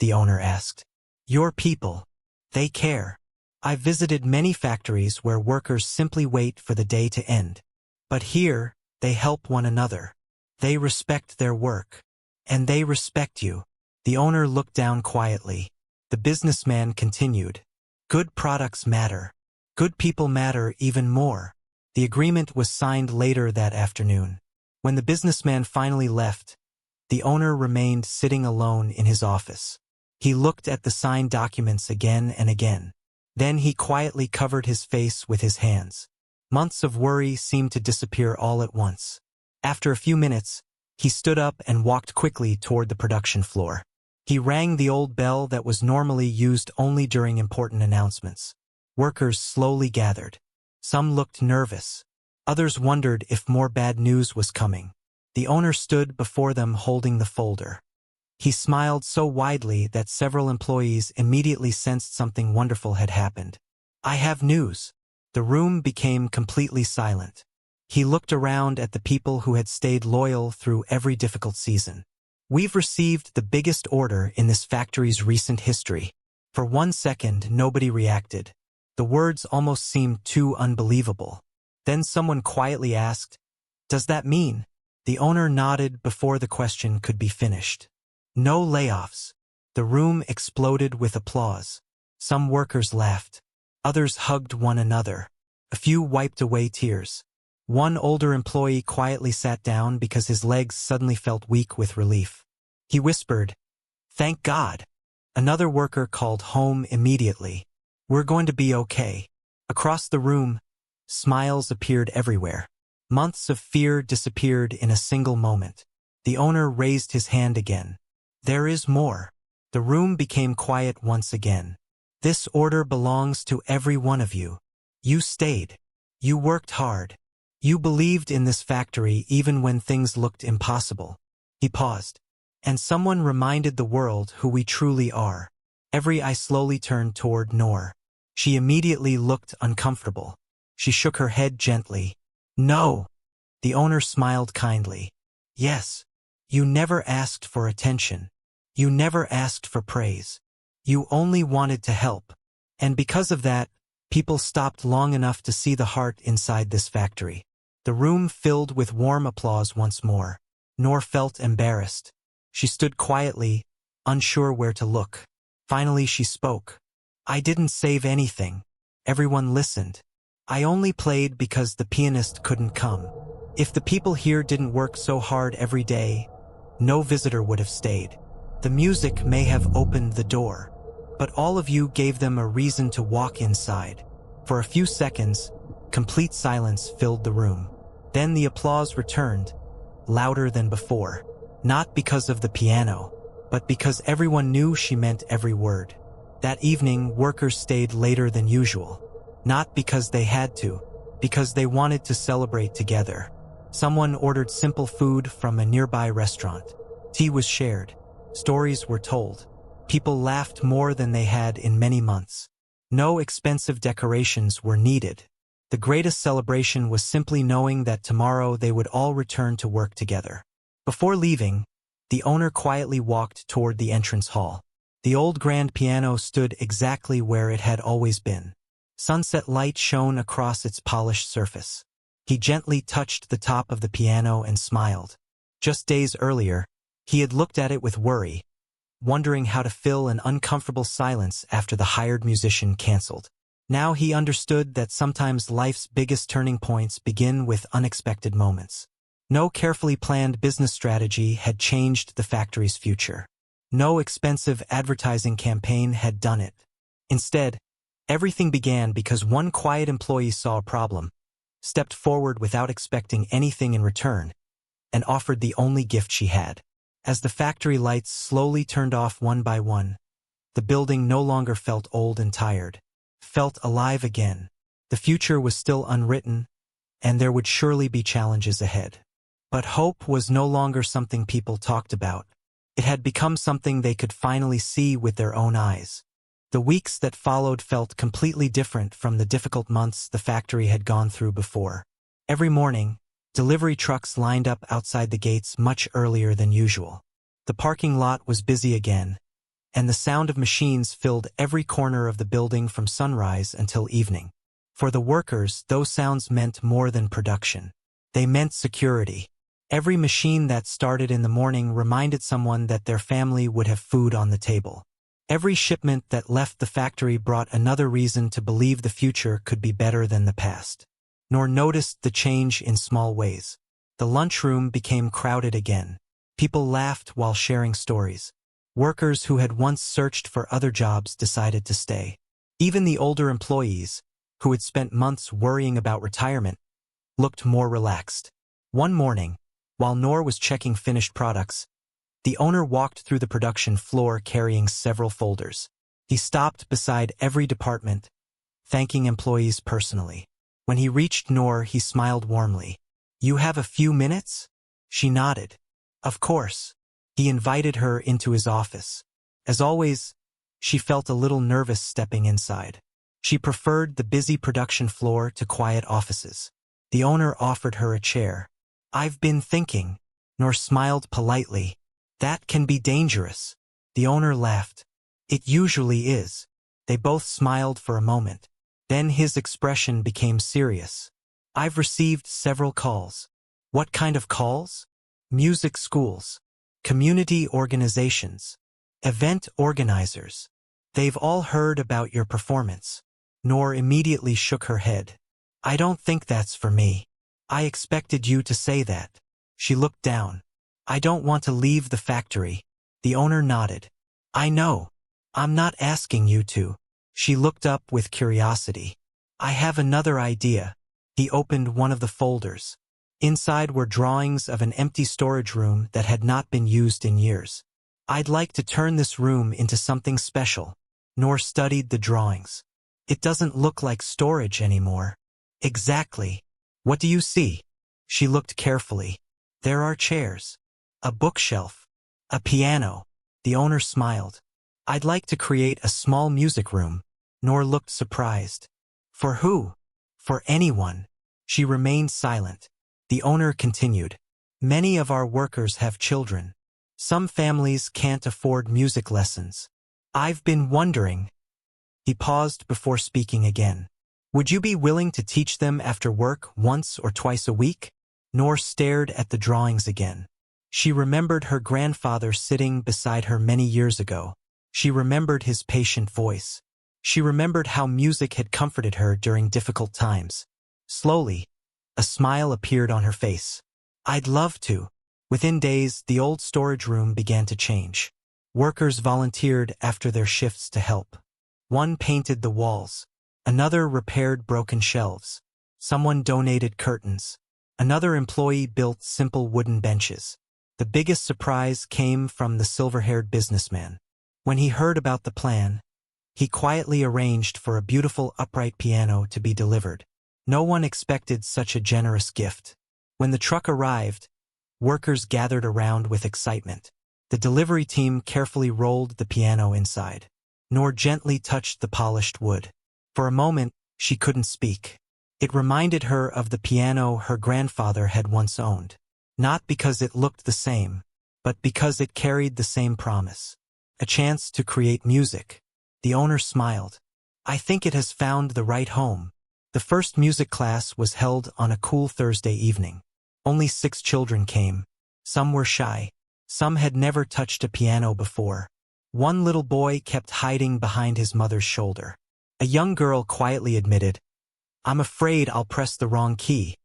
The owner asked. Your people. They care. I've visited many factories where workers simply wait for the day to end. But here, they help one another. They respect their work. And they respect you. The owner looked down quietly. The businessman continued. Good products matter. Good people matter even more. The agreement was signed later that afternoon. When the businessman finally left, the owner remained sitting alone in his office. He looked at the signed documents again and again. Then he quietly covered his face with his hands. Months of worry seemed to disappear all at once. After a few minutes, he stood up and walked quickly toward the production floor. He rang the old bell that was normally used only during important announcements. Workers slowly gathered. Some looked nervous. Others wondered if more bad news was coming. The owner stood before them holding the folder. He smiled so widely that several employees immediately sensed something wonderful had happened. "I have news." The room became completely silent. He looked around at the people who had stayed loyal through every difficult season. "We've received the biggest order in this factory's recent history." For 1 second, nobody reacted. The words almost seemed too unbelievable. Then someone quietly asked, "Does that mean?" The owner nodded before the question could be finished. "No layoffs." The room exploded with applause. Some workers laughed. Others hugged one another. A few wiped away tears. One older employee quietly sat down because his legs suddenly felt weak with relief. He whispered, "Thank God." Another worker called home immediately. "We're going to be okay." Across the room, smiles appeared everywhere. Months of fear disappeared in a single moment. The owner raised his hand again. "There is more." The room became quiet once again. "This order belongs to every one of you. You stayed. You worked hard. You believed in this factory even when things looked impossible." He paused. "And someone reminded the world who we truly are." Every eye slowly turned toward Noor. She immediately looked uncomfortable. She shook her head gently. "No." The owner smiled kindly. "Yes. You never asked for attention. You never asked for praise. You only wanted to help. And because of that, people stopped long enough to see the heart inside this factory." The room filled with warm applause once more. Noor felt embarrassed. She stood quietly, unsure where to look. Finally she spoke. "I didn't save anything." Everyone listened. "I only played because the pianist couldn't come. If the people here didn't work so hard every day, no visitor would have stayed. The music may have opened the door, but all of you gave them a reason to walk inside." For a few seconds, complete silence filled the room. Then the applause returned, louder than before. Not because of the piano, but because everyone knew she meant every word. That evening, workers stayed later than usual. Not because they had to, because they wanted to celebrate together. Someone ordered simple food from a nearby restaurant. Tea was shared. Stories were told. People laughed more than they had in many months. No expensive decorations were needed. The greatest celebration was simply knowing that tomorrow they would all return to work together. Before leaving, the owner quietly walked toward the entrance hall. The old grand piano stood exactly where it had always been. Sunset light shone across its polished surface. He gently touched the top of the piano and smiled. Just days earlier, he had looked at it with worry, wondering how to fill an uncomfortable silence after the hired musician canceled. Now he understood that sometimes life's biggest turning points begin with unexpected moments. No carefully planned business strategy had changed the factory's future. No expensive advertising campaign had done it. Instead, everything began because one quiet employee saw a problem, stepped forward without expecting anything in return, and offered the only gift she had. As the factory lights slowly turned off one by one, the building no longer felt old and tired, felt alive again. The future was still unwritten, and there would surely be challenges ahead. But hope was no longer something people talked about. It had become something they could finally see with their own eyes. The weeks that followed felt completely different from the difficult months the factory had gone through before. Every morning, delivery trucks lined up outside the gates much earlier than usual. The parking lot was busy again, and the sound of machines filled every corner of the building from sunrise until evening. For the workers, those sounds meant more than production. They meant security. Every machine that started in the morning reminded someone that their family would have food on the table. Every shipment that left the factory brought another reason to believe the future could be better than the past. Nor noticed the change in small ways. The lunchroom became crowded again. People laughed while sharing stories. Workers who had once searched for other jobs decided to stay. Even the older employees, who had spent months worrying about retirement, looked more relaxed. One morning, while Noor was checking finished products, the owner walked through the production floor carrying several folders. He stopped beside every department, thanking employees personally. When he reached Noor, he smiled warmly. "You have a few minutes?" She nodded. "Of course." He invited her into his office. As always, she felt a little nervous stepping inside. She preferred the busy production floor to quiet offices. The owner offered her a chair. "I've been thinking," Noor smiled politely. "That can be dangerous." The owner laughed. "It usually is." They both smiled for a moment. Then his expression became serious. "I've received several calls." "What kind of calls?" "Music schools, community organizations, event organizers. They've all heard about your performance." Noor immediately shook her head. "I don't think that's for me." "I expected you to say that." She looked down. "I don't want to leave the factory." The owner nodded. "I know. I'm not asking you to." She looked up with curiosity. "I have another idea." He opened one of the folders. Inside were drawings of an empty storage room that had not been used in years. "I'd like to turn this room into something special." Noor studied the drawings. "It doesn't look like storage anymore." "Exactly. What do you see?" She looked carefully. "There are chairs, a bookshelf, a piano." The owner smiled. "I'd like to create a small music room." Noor looked surprised. "For who?" "For anyone." She remained silent. The owner continued. "Many of our workers have children. Some families can't afford music lessons. I've been wondering." He paused before speaking again. "Would you be willing to teach them after work once or twice a week?" Noor stared at the drawings again. She remembered her grandfather sitting beside her many years ago. She remembered his patient voice. She remembered how music had comforted her during difficult times. Slowly, a smile appeared on her face. "I'd love to." Within days, the old storage room began to change. Workers volunteered after their shifts to help. One painted the walls. Another repaired broken shelves. Someone donated curtains. Another employee built simple wooden benches. The biggest surprise came from the silver-haired businessman. When he heard about the plan, he quietly arranged for a beautiful upright piano to be delivered. No one expected such a generous gift. When the truck arrived, workers gathered around with excitement. The delivery team carefully rolled the piano inside. Noor gently touched the polished wood. For a moment, she couldn't speak. It reminded her of the piano her grandfather had once owned. Not because it looked the same, but because it carried the same promise. A chance to create music. The owner smiled. "I think it has found the right home." The first music class was held on a cool Thursday evening. Only 6 children came. Some were shy. Some had never touched a piano before. One little boy kept hiding behind his mother's shoulder. A young girl quietly admitted, "I'm afraid I'll press the wrong key."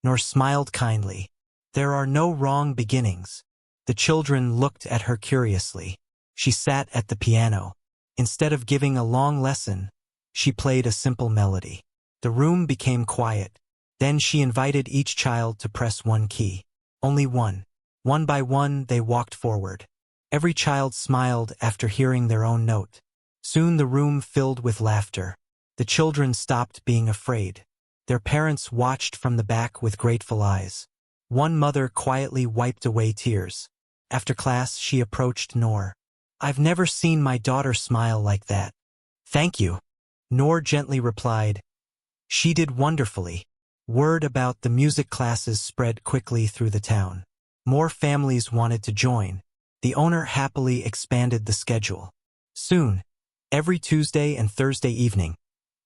Noor smiled kindly. "There are no wrong beginnings." The children looked at her curiously. She sat at the piano. Instead of giving a long lesson, she played a simple melody. The room became quiet. Then she invited each child to press one key. Only one. One by one, they walked forward. Every child smiled after hearing their own note. Soon the room filled with laughter. The children stopped being afraid. Their parents watched from the back with grateful eyes. One mother quietly wiped away tears. After class, she approached Noor. "I've never seen my daughter smile like that." "Thank you," Noor gently replied. "She did wonderfully." Word about the music classes spread quickly through the town. More families wanted to join. The owner happily expanded the schedule. Soon, every Tuesday and Thursday evening,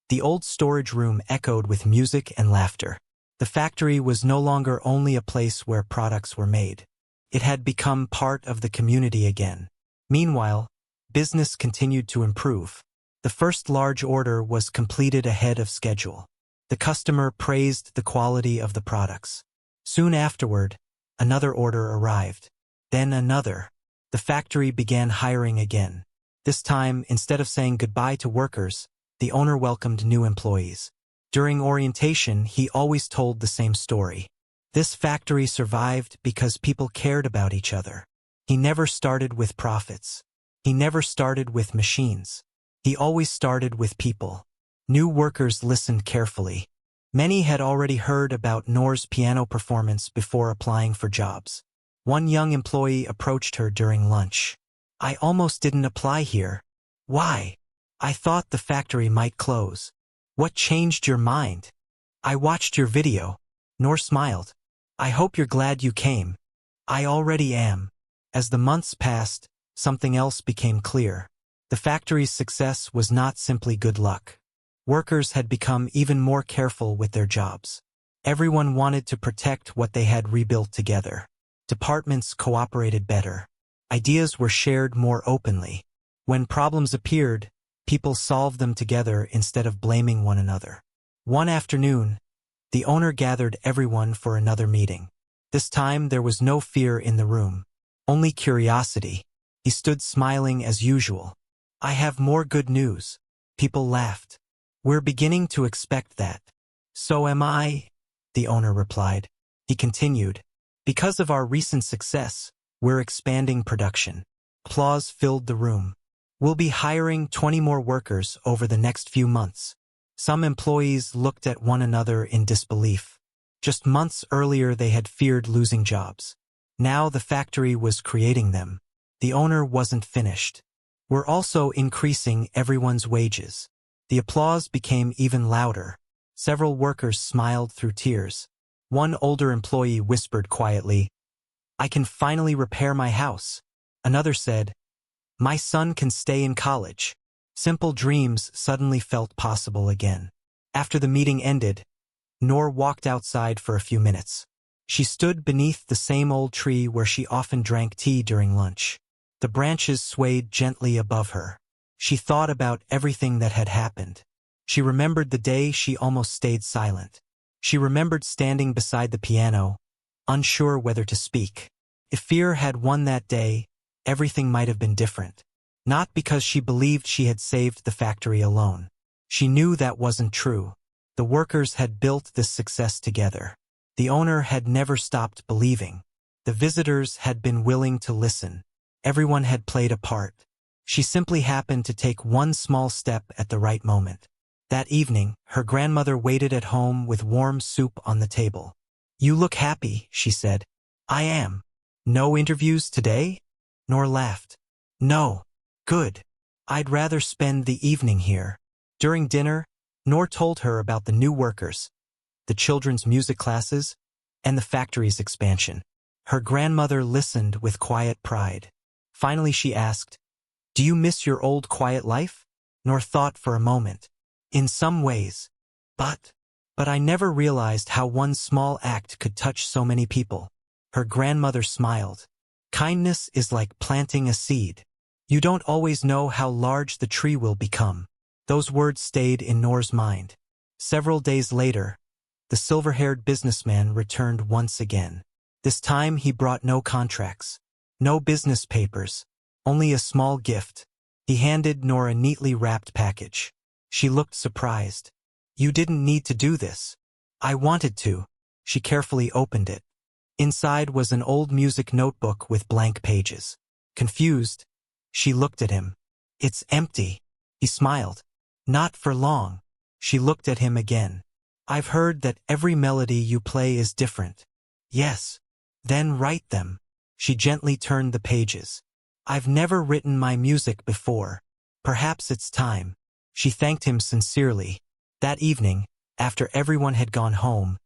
the old storage room echoed with music and laughter. The factory was no longer only a place where products were made. It had become part of the community again. Meanwhile, business continued to improve. The first large order was completed ahead of schedule. The customer praised the quality of the products. Soon afterward, another order arrived. Then another. The factory began hiring again. This time, instead of saying goodbye to workers, the owner welcomed new employees. During orientation, he always told the same story. This factory survived because people cared about each other. He never started with profits. He never started with machines. He always started with people. New workers listened carefully. Many had already heard about Noor's piano performance before applying for jobs. One young employee approached her during lunch. "I almost didn't apply here." "Why?" "I thought the factory might close." "What changed your mind?" "I watched your video." Noor smiled. "I hope you're glad you came." "I already am." As the months passed, something else became clear. The factory's success was not simply good luck. Workers had become even more careful with their jobs. Everyone wanted to protect what they had rebuilt together. Departments cooperated better. Ideas were shared more openly. When problems appeared, people solved them together instead of blaming one another. One afternoon, the owner gathered everyone for another meeting. This time there was no fear in the room, only curiosity. He stood smiling as usual. "I have more good news." People laughed. "We're beginning to expect that." "So am I," the owner replied. He continued, "Because of our recent success, we're expanding production." Applause filled the room. "We'll be hiring 20 more workers over the next few months." Some employees looked at one another in disbelief. Just months earlier they had feared losing jobs. Now the factory was creating them. The owner wasn't finished. "We're also increasing everyone's wages." The applause became even louder. Several workers smiled through tears. One older employee whispered quietly, "I can finally repair my house." Another said, "My son can stay in college." Simple dreams suddenly felt possible again. After the meeting ended, Noor walked outside for a few minutes. She stood beneath the same old tree where she often drank tea during lunch. The branches swayed gently above her. She thought about everything that had happened. She remembered the day she almost stayed silent. She remembered standing beside the piano, unsure whether to speak. If fear had won that day, everything might have been different. Not because she believed she had saved the factory alone. She knew that wasn't true. The workers had built this success together. The owner had never stopped believing. The visitors had been willing to listen. Everyone had played a part. She simply happened to take one small step at the right moment. That evening, her grandmother waited at home with warm soup on the table. "You look happy," she said. "I am." "No interviews today?" Noor laughed. "No." "Good. I'd rather spend the evening here." During dinner, Noor told her about the new workers, the children's music classes, and the factory's expansion. Her grandmother listened with quiet pride. Finally she asked, "Do you miss your old quiet life?" Noor thought for a moment. "In some ways. But I never realized how one small act could touch so many people." Her grandmother smiled. "Kindness is like planting a seed. You don't always know how large the tree will become." Those words stayed in Noor's mind. Several days later, the silver-haired businessman returned once again. This time he brought no contracts, no business papers, only a small gift. He handed Noor a neatly wrapped package. She looked surprised. "You didn't need to do this." "I wanted to." She carefully opened it. Inside was an old music notebook with blank pages. Confused, she looked at him. "It's empty." He smiled. "Not for long." She looked at him again. "I've heard that every melody you play is different." "Yes." "Then write them." She gently turned the pages. "I've never written my music before. Perhaps it's time." She thanked him sincerely. That evening, after everyone had gone home,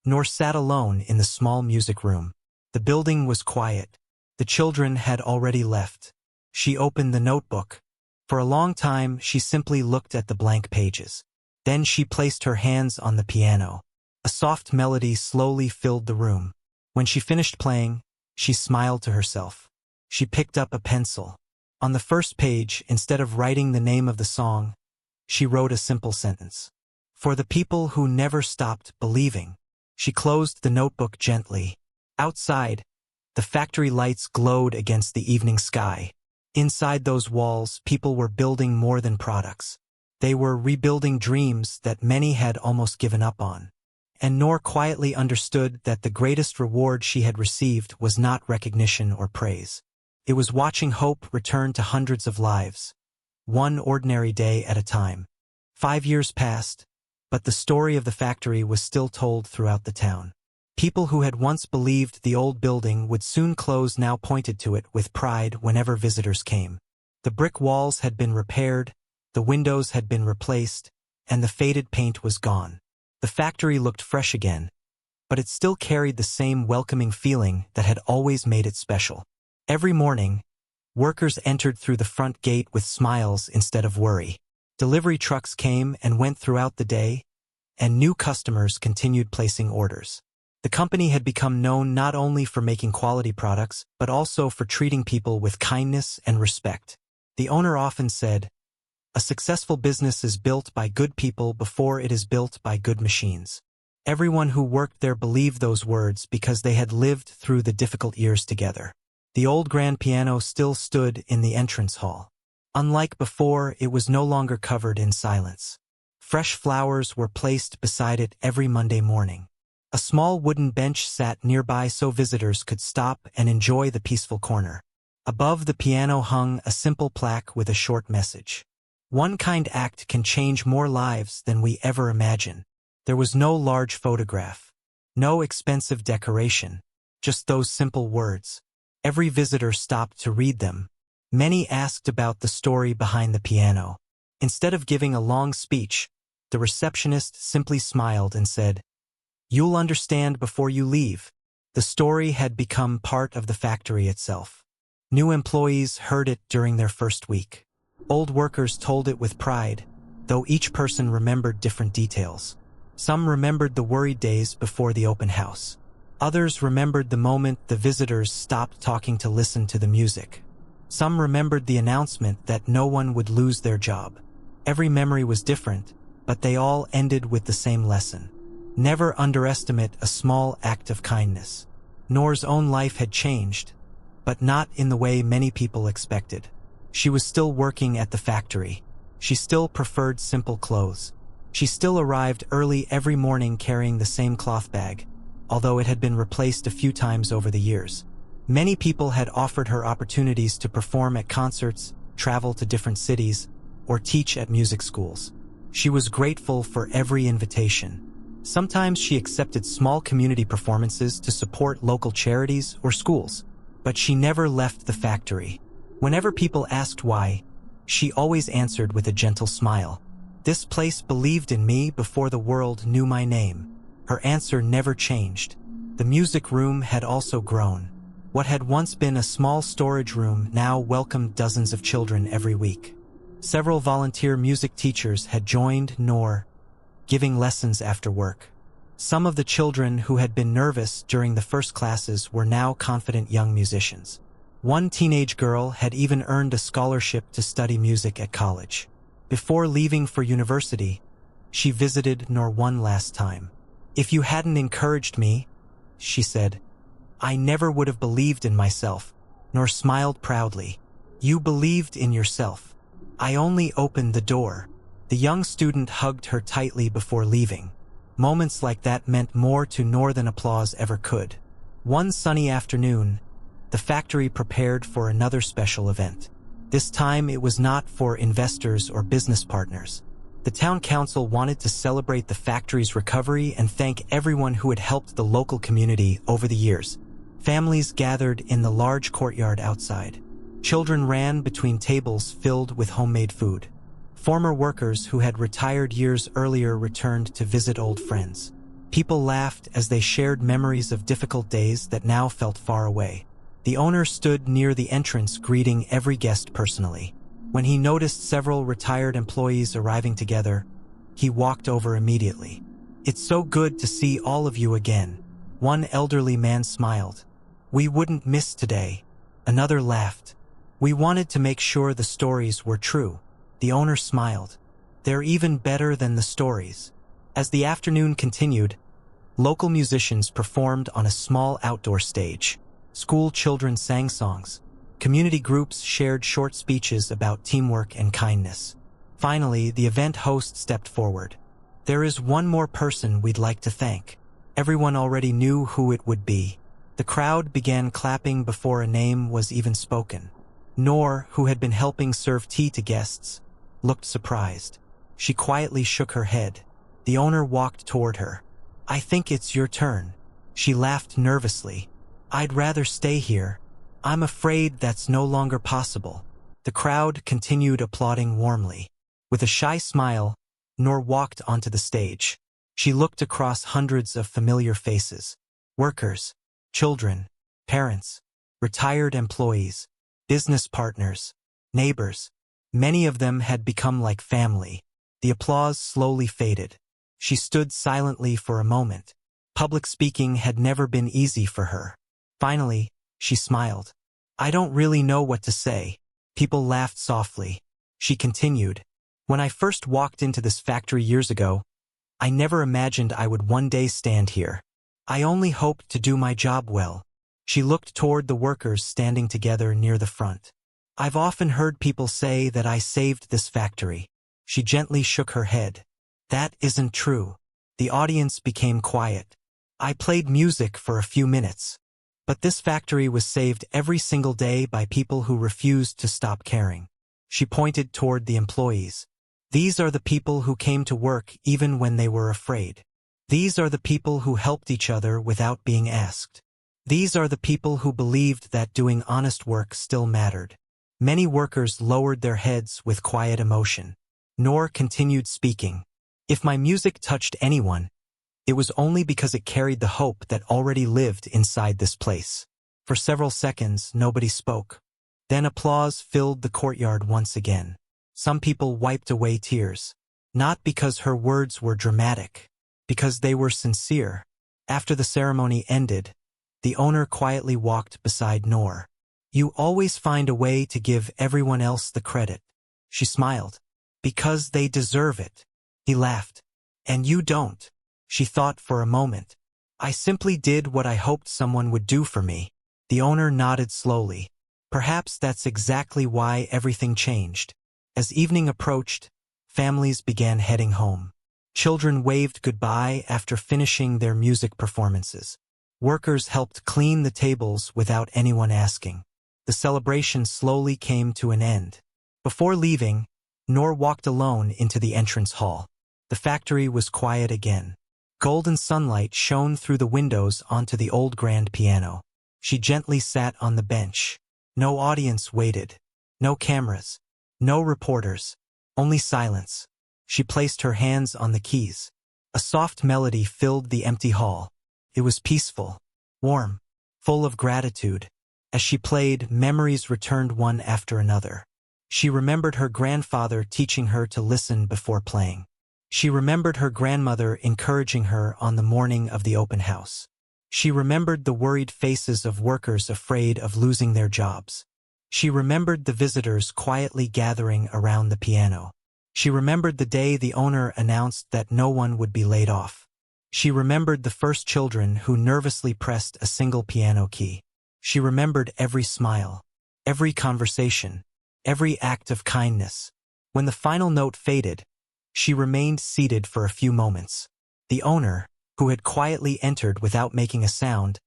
Noor sat alone in the small music room. The building was quiet. The children had already left. She opened the notebook. For a long time, she simply looked at the blank pages. Then she placed her hands on the piano. A soft melody slowly filled the room. When she finished playing, she smiled to herself. She picked up a pencil. On the first page, instead of writing the name of the song, she wrote a simple sentence. "For the people who never stopped believing." She closed the notebook gently. Outside, the factory lights glowed against the evening sky. Inside those walls, people were building more than products. They were rebuilding dreams that many had almost given up on. And Noor quietly understood that the greatest reward she had received was not recognition or praise. It was watching hope return to hundreds of lives, one ordinary day at a time. 5 years passed, but the story of the factory was still told throughout the town. People who had once believed the old building would soon close now pointed to it with pride whenever visitors came. The brick walls had been repaired, the windows had been replaced, and the faded paint was gone. The factory looked fresh again, but it still carried the same welcoming feeling that had always made it special. Every morning, workers entered through the front gate with smiles instead of worry. Delivery trucks came and went throughout the day, and new customers continued placing orders. The company had become known not only for making quality products, but also for treating people with kindness and respect. The owner often said, "A successful business is built by good people before it is built by good machines." Everyone who worked there believed those words because they had lived through the difficult years together. The old grand piano still stood in the entrance hall. Unlike before, it was no longer covered in silence. Fresh flowers were placed beside it every Monday morning. A small wooden bench sat nearby so visitors could stop and enjoy the peaceful corner. Above the piano hung a simple plaque with a short message. "One kind act can change more lives than we ever imagine." There was no large photograph, no expensive decoration, just those simple words. Every visitor stopped to read them. Many asked about the story behind the piano. Instead of giving a long speech, the receptionist simply smiled and said, "You'll understand before you leave." The story had become part of the factory itself. New employees heard it during their first week. Old workers told it with pride, though each person remembered different details. Some remembered the worried days before the open house. Others remembered the moment the visitors stopped talking to listen to the music. Some remembered the announcement that no one would lose their job. Every memory was different, but they all ended with the same lesson. Never underestimate a small act of kindness. Noor's own life had changed, but not in the way many people expected. She was still working at the factory. She still preferred simple clothes. She still arrived early every morning carrying the same cloth bag, although it had been replaced a few times over the years. Many people had offered her opportunities to perform at concerts, travel to different cities, or teach at music schools. She was grateful for every invitation. Sometimes she accepted small community performances to support local charities or schools, but she never left the factory. Whenever people asked why, she always answered with a gentle smile. "This place believed in me before the world knew my name." Her answer never changed. The music room had also grown. What had once been a small storage room now welcomed dozens of children every week. Several volunteer music teachers had joined Noor, giving lessons after work. Some of the children who had been nervous during the first classes were now confident young musicians. One teenage girl had even earned a scholarship to study music at college. Before leaving for university, she visited Noor one last time. "If you hadn't encouraged me," she said, "I never would have believed in myself." Noor smiled proudly. "You believed in yourself. I only opened the door." The young student hugged her tightly before leaving. Moments like that meant more to Noor than applause ever could. One sunny afternoon, the factory prepared for another special event. This time it was not for investors or business partners. The town council wanted to celebrate the factory's recovery and thank everyone who had helped the local community over the years. Families gathered in the large courtyard outside. Children ran between tables filled with homemade food. Former workers who had retired years earlier returned to visit old friends. People laughed as they shared memories of difficult days that now felt far away. The owner stood near the entrance greeting every guest personally. When he noticed several retired employees arriving together, he walked over immediately. "It's so good to see all of you again." One elderly man smiled. "We wouldn't miss today." Another laughed. "We wanted to make sure the stories were true." The owner smiled. "They're even better than the stories." As the afternoon continued, local musicians performed on a small outdoor stage. School children sang songs. Community groups shared short speeches about teamwork and kindness. Finally, the event host stepped forward. "There is one more person we'd like to thank." Everyone already knew who it would be. The crowd began clapping before a name was even spoken. Noor, who had been helping serve tea to guests, looked surprised. She quietly shook her head. The owner walked toward her. "I think it's your turn." She laughed nervously. "I'd rather stay here. I'm afraid that's no longer possible." The crowd continued applauding warmly. With a shy smile, Noor walked onto the stage. She looked across hundreds of familiar faces. Workers, children, parents, retired employees, business partners, neighbors. Many of them had become like family. The applause slowly faded. She stood silently for a moment. Public speaking had never been easy for her. Finally, she smiled. "I don't really know what to say." People laughed softly. She continued, "When I first walked into this factory years ago, I never imagined I would one day stand here. I only hoped to do my job well." She looked toward the workers standing together near the front. "I've often heard people say that I saved this factory." She gently shook her head. "That isn't true." The audience became quiet. "I played music for a few minutes. But this factory was saved every single day by people who refused to stop caring." She pointed toward the employees. "These are the people who came to work even when they were afraid. These are the people who helped each other without being asked. These are the people who believed that doing honest work still mattered." Many workers lowered their heads with quiet emotion. Noor continued speaking. "If my music touched anyone, it was only because it carried the hope that already lived inside this place." For several seconds, nobody spoke. Then applause filled the courtyard once again. Some people wiped away tears. Not because her words were dramatic, because they were sincere. After the ceremony ended, the owner quietly walked beside Noor. "You always find a way to give everyone else the credit." She smiled. "Because they deserve it." He laughed. "And you don't." She thought for a moment. "I simply did what I hoped someone would do for me." The owner nodded slowly. "Perhaps that's exactly why everything changed." As evening approached, families began heading home. Children waved goodbye after finishing their music performances. Workers helped clean the tables without anyone asking. The celebration slowly came to an end. Before leaving, Noor walked alone into the entrance hall. The factory was quiet again. Golden sunlight shone through the windows onto the old grand piano. She gently sat on the bench. No audience waited. No cameras. No reporters. Only silence. She placed her hands on the keys. A soft melody filled the empty hall. It was peaceful, warm, full of gratitude. As she played, memories returned one after another. She remembered her grandfather teaching her to listen before playing. She remembered her grandmother encouraging her on the morning of the open house. She remembered the worried faces of workers afraid of losing their jobs. She remembered the visitors quietly gathering around the piano. She remembered the day the owner announced that no one would be laid off. She remembered the first children who nervously pressed a single piano key. She remembered every smile, every conversation, every act of kindness. When the final note faded, she remained seated for a few moments. The owner, who had quietly entered without making a sound,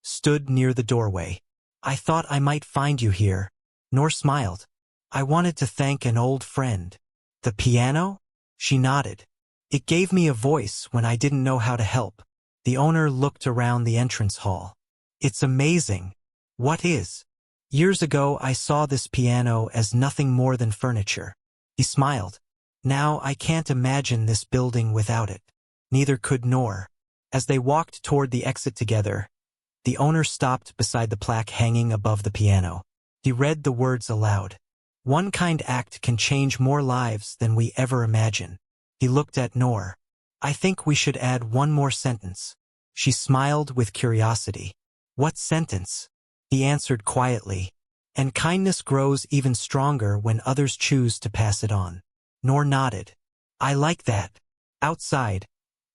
stood near the doorway. "I thought I might find you here." Noor smiled. "I wanted to thank an old friend." "The piano?" She nodded. "It gave me a voice when I didn't know how to help." The owner looked around the entrance hall. "It's amazing." "What is?" "Years ago I saw this piano as nothing more than furniture." He smiled. "Now I can't imagine this building without it." Neither could Noor. As they walked toward the exit together, the owner stopped beside the plaque hanging above the piano. He read the words aloud. "One kind act can change more lives than we ever imagine." He looked at Noor. "I think we should add one more sentence." She smiled with curiosity. "What sentence?" He answered quietly. "And kindness grows even stronger when others choose to pass it on." Noor nodded. "I like that." Outside,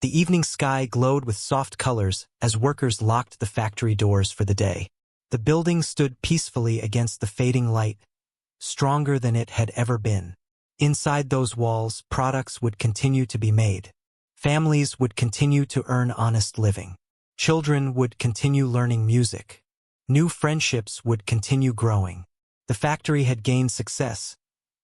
the evening sky glowed with soft colors as workers locked the factory doors for the day. The building stood peacefully against the fading light, stronger than it had ever been. Inside those walls, products would continue to be made. Families would continue to earn honest living. Children would continue learning music. New friendships would continue growing. The factory had gained success,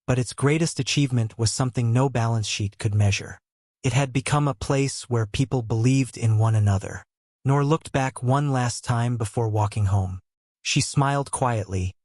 but its greatest achievement was something no balance sheet could measure. It had become a place where people believed in one another. nor looked back one last time before walking home. She smiled quietly,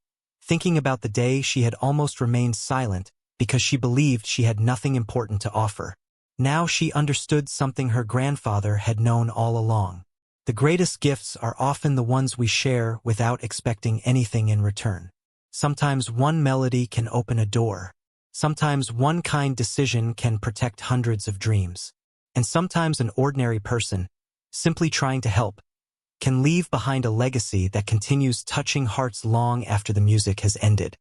thinking about the day she had almost remained silent because she believed she had nothing important to offer. Now she understood something her grandfather had known all along. The greatest gifts are often the ones we share without expecting anything in return. Sometimes one melody can open a door. Sometimes one kind decision can protect hundreds of dreams. And sometimes an ordinary person, simply trying to help, can leave behind a legacy that continues touching hearts long after the music has ended.